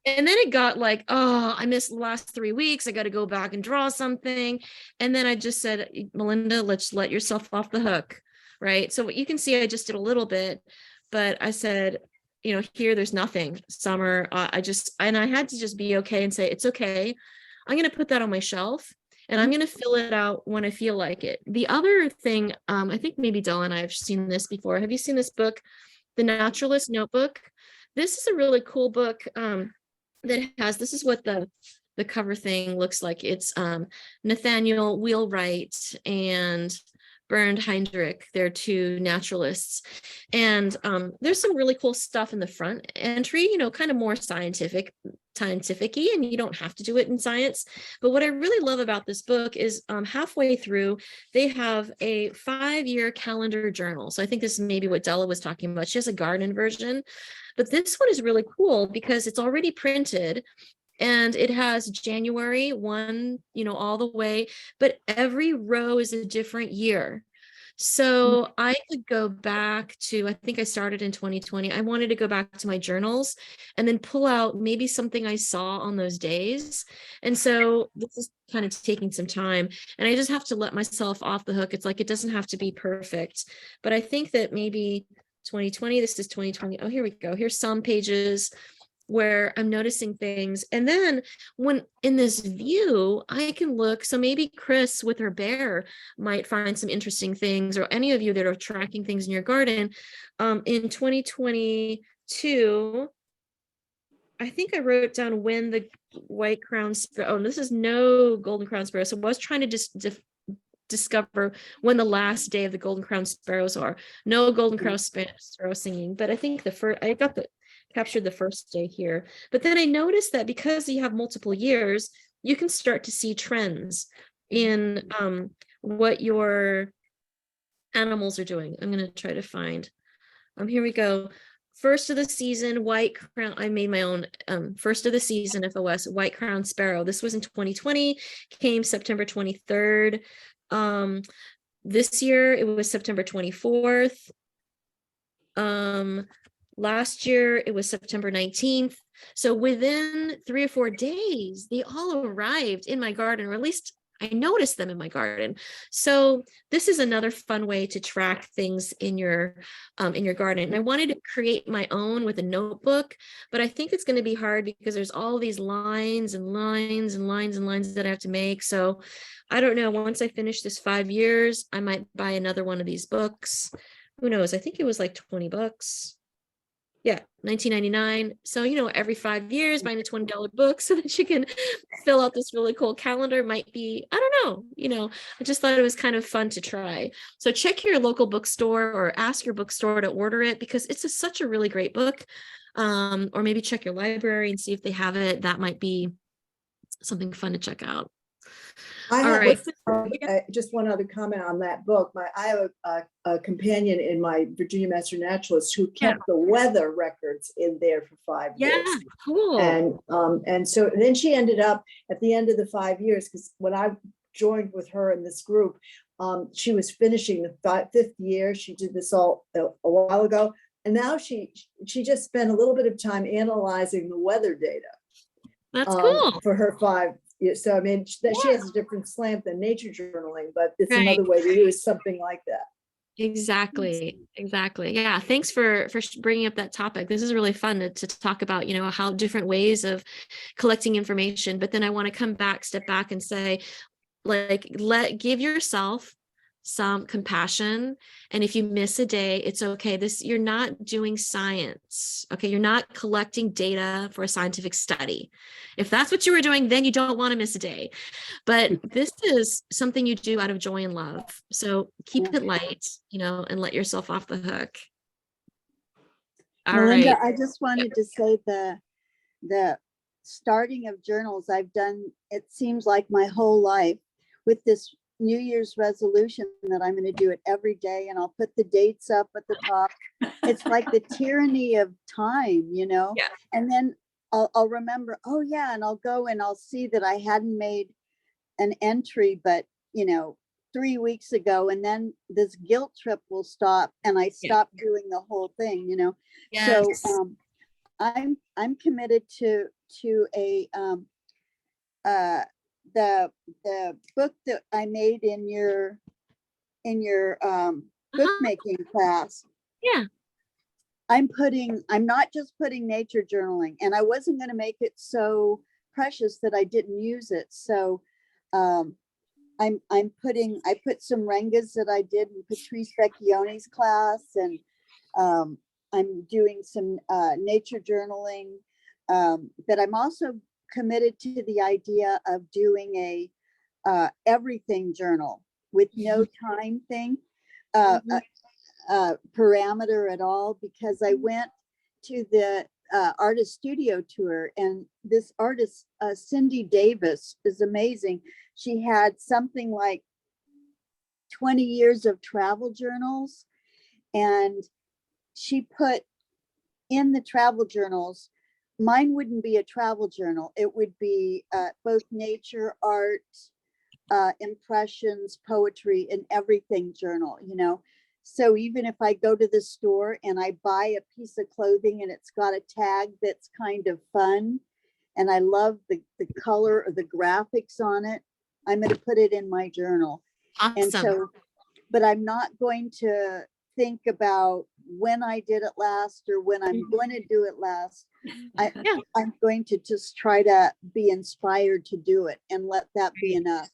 and then it got like, oh, I missed the last 3 weeks. I got to go back and draw something. And then I just said, Melinda, let's let yourself off the hook. Right. So you can see, I just did a little bit, but I said, here, there's nothing. Summer. I had to just be okay and say, it's okay. I'm going to put that on my shelf. And I'm going to fill it out when I feel like it. The other thing, I think maybe Della and I have seen this before. Have you seen this book, The Naturalist Notebook? This is a really cool book this is what the cover thing looks like. It's Nathaniel, Wheelwright, and Bernd, Heinrich. They're two naturalists. And there's some really cool stuff in the front entry, you know, kind of more scientific-y, and you don't have to do it in science. But what I really love about this book is halfway through, they have a 5-year calendar journal. So I think this is maybe what Della was talking about. She has a garden version, but this one is really cool because it's already printed. And it has January 1, you know, all the way, but every row is a different year. So I could go back to, I think I started in 2020. I wanted to go back to my journals and then pull out maybe something I saw on those days. And so this is kind of taking some time, and I just have to let myself off the hook. It's like, it doesn't have to be perfect, but I think that maybe 2020, this is 2020. Oh, here we go. Here's some pages where I'm noticing things. And then when in this view, I can look, so maybe Chris with her bear might find some interesting things, or any of you that are tracking things in your garden. In 2022, I think I wrote down when the white crown sparrow, oh, this is no golden crown sparrow. So I was trying to just discover when the last day of the golden crown sparrows are. No golden crown sparrow singing, but I think the first, I got the captured the first day here. But then I noticed that because you have multiple years, you can start to see trends in what your animals are doing. I'm going to try to find. Here we go. First of the season, white crown. I made my own first of the season FOS, white crown sparrow. This was in 2020, came September 23rd. This year it was September 24th. Last year, it was September 19th. So within 3 or 4 days, they all arrived in my garden, or at least I noticed them in my garden. So this is another fun way to track things in your garden. And I wanted to create my own with a notebook, but I think it's going to be hard because there's all these lines and lines and lines and lines that I have to make. So I don't know. Once I finish this 5 years, I might buy another one of these books. Who knows? I think it was like $20. Yeah, $19.99. So, you know, every 5 years, buying a $20 book so that you can fill out this really cool calendar might be, I don't know, you know, I just thought it was kind of fun to try. So check your local bookstore or ask your bookstore to order it, because it's such a really great book. Or maybe check your library and see if they have it. That might be something fun to check out. All right. Just one other comment on that book. I have a companion in my Virginia Master Naturalist who kept the weather records in there for 5 years. Yeah, cool. And so then she ended up at the end of the 5 years, because when I joined with her in this group, she was finishing the 5th year. She did this all a while ago, and now she just spent a little bit of time analyzing the weather data. That's cool for her 5. So, I mean, she has a different slant than nature journaling, but it's another way to use something like that. Exactly. Yeah. Thanks for bringing up that topic. This is really fun to talk about, you know, how different ways of collecting information. But then I want to step back and say, like, give yourself some compassion. And if you miss a day, it's okay. You're not doing science. Okay. You're not collecting data for a scientific study. If that's what you were doing, then you don't want to miss a day. But this is something you do out of joy and love. So keep it light, you know, and let yourself off the hook. All Melinda, right. I just wanted to say the starting of journals I've done, it seems like my whole life, with this New Year's resolution that I'm going to do it every day, and I'll put the dates up at the top. It's like the tyranny of time, you know. Yeah. And then I'll remember, oh yeah, and I'll go and I'll see that I hadn't made an entry, but you know, 3 weeks ago, and then this guilt trip will stop, and I stop doing the whole thing, you know. Yes. So I'm committed to the book that I made in your bookmaking class. Yeah. I'm not just putting nature journaling, and I wasn't going to make it so precious that I didn't use it. So I put some rengas that I did in Patrice Vecchioni's class, and I'm doing some nature journaling, but I'm also committed to the idea of doing a everything journal. with no time thing, parameter at all, because I went to the artist studio tour, and this artist, Cindy Davis, is amazing. She had something like 20 years of travel journals, and she put in the travel journals, mine wouldn't be a travel journal. It would be both nature, art, impressions, poetry, and everything journal, you know. So even if I go to the store and I buy a piece of clothing and it's got a tag that's kind of fun, and I love the color or the graphics on it, I'm going to put it in my journal. Awesome. And so, but I'm not going to think about when I did it last or when I'm going to do it last. I'm going to just try to be inspired to do it and let that be enough.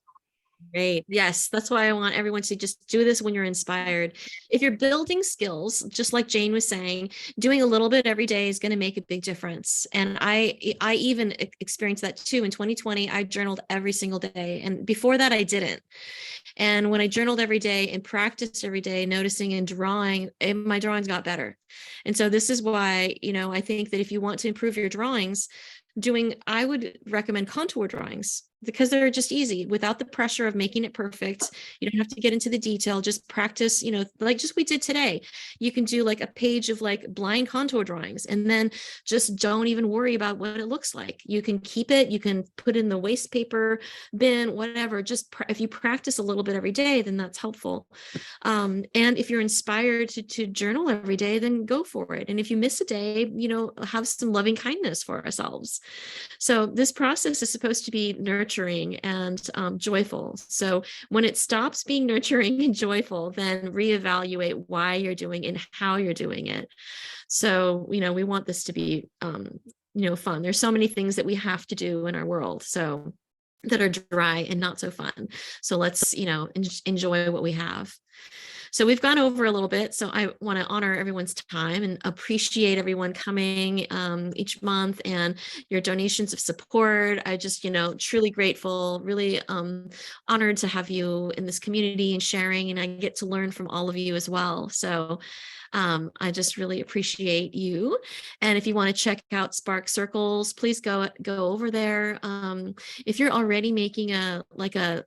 Great. Yes, that's why I want everyone to just do this when you're inspired. If you're building skills, just like Jane was saying, doing a little bit every day is going to make a big difference. And I even experienced that too. In 2020, I journaled every single day. And before that, I didn't. And when I journaled every day and practiced every day, noticing and drawing, my drawings got better. And so this is why, you know, I think that if you want to improve your drawings, I would recommend contour drawings, because they're just easy without the pressure of making it perfect. You don't have to get into the detail, just practice, you know, like just we did today. You can do like a page of like blind contour drawings, and then just don't even worry about what it looks like. You can keep it, you can put in the waste paper bin, whatever. Just if you practice a little bit every day, then that's helpful. And if you're inspired to journal every day, then go for it. And if you miss a day, you know, have some loving kindness for ourselves. So this process is supposed to be nurturing and joyful. So when it stops being nurturing and joyful, then reevaluate why you're doing and how you're doing it. So, you know, we want this to be, you know, fun. There's so many things that we have to do in our world, so that are dry and not so fun. So let's, you know, enjoy what we have. So we've gone over a little bit. So I want to honor everyone's time and appreciate everyone coming each month and your donations of support. I just, you know, truly grateful, really honored to have you in this community and sharing, and I get to learn from all of you as well. So I just really appreciate you. And if you want to check out Spark Circles, please go over there. If you're already making a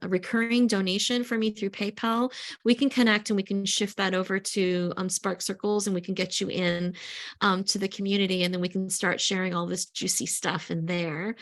recurring donation for me through PayPal, we can connect and we can shift that over to Spark Circles, and we can get you in to the community, and then we can start sharing all this juicy stuff in there.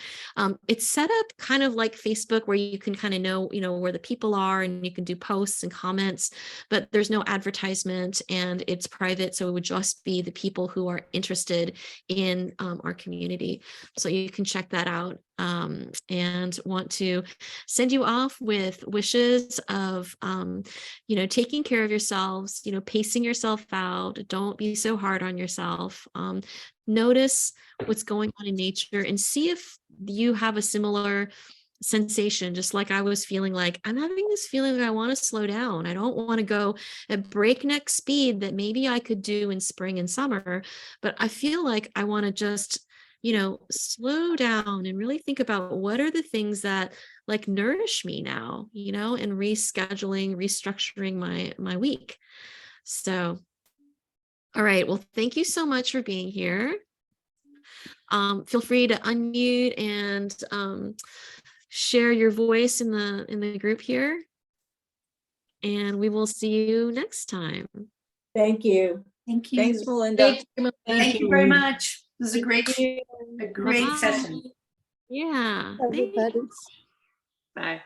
It's set up kind of like Facebook, where you can kind of know, you know, where the people are, and you can do posts and comments, but there's no advertisement and it's private. So it would just be the people who are interested in our community. So you can check that out, and want to send you off with wishes of, you know, taking care of yourselves, you know, pacing yourself out. Don't be so hard on yourself. Notice what's going on in nature and see if you have a similar sensation, just like I was feeling. Like, I'm having this feeling that I want to slow down. I don't want to go at breakneck speed that maybe I could do in spring and summer, but I feel like I want to just, you know, slow down and really think about what are the things that like nourish me now, you know, and restructuring my week. So, all right. Well, thank you so much for being here. Feel free to unmute and share your voice in the group here, and we will see you next time. Thank you. Thank you. Thanks, Melinda. Thank you very much. This is a great session. Yeah. Everybody. Bye.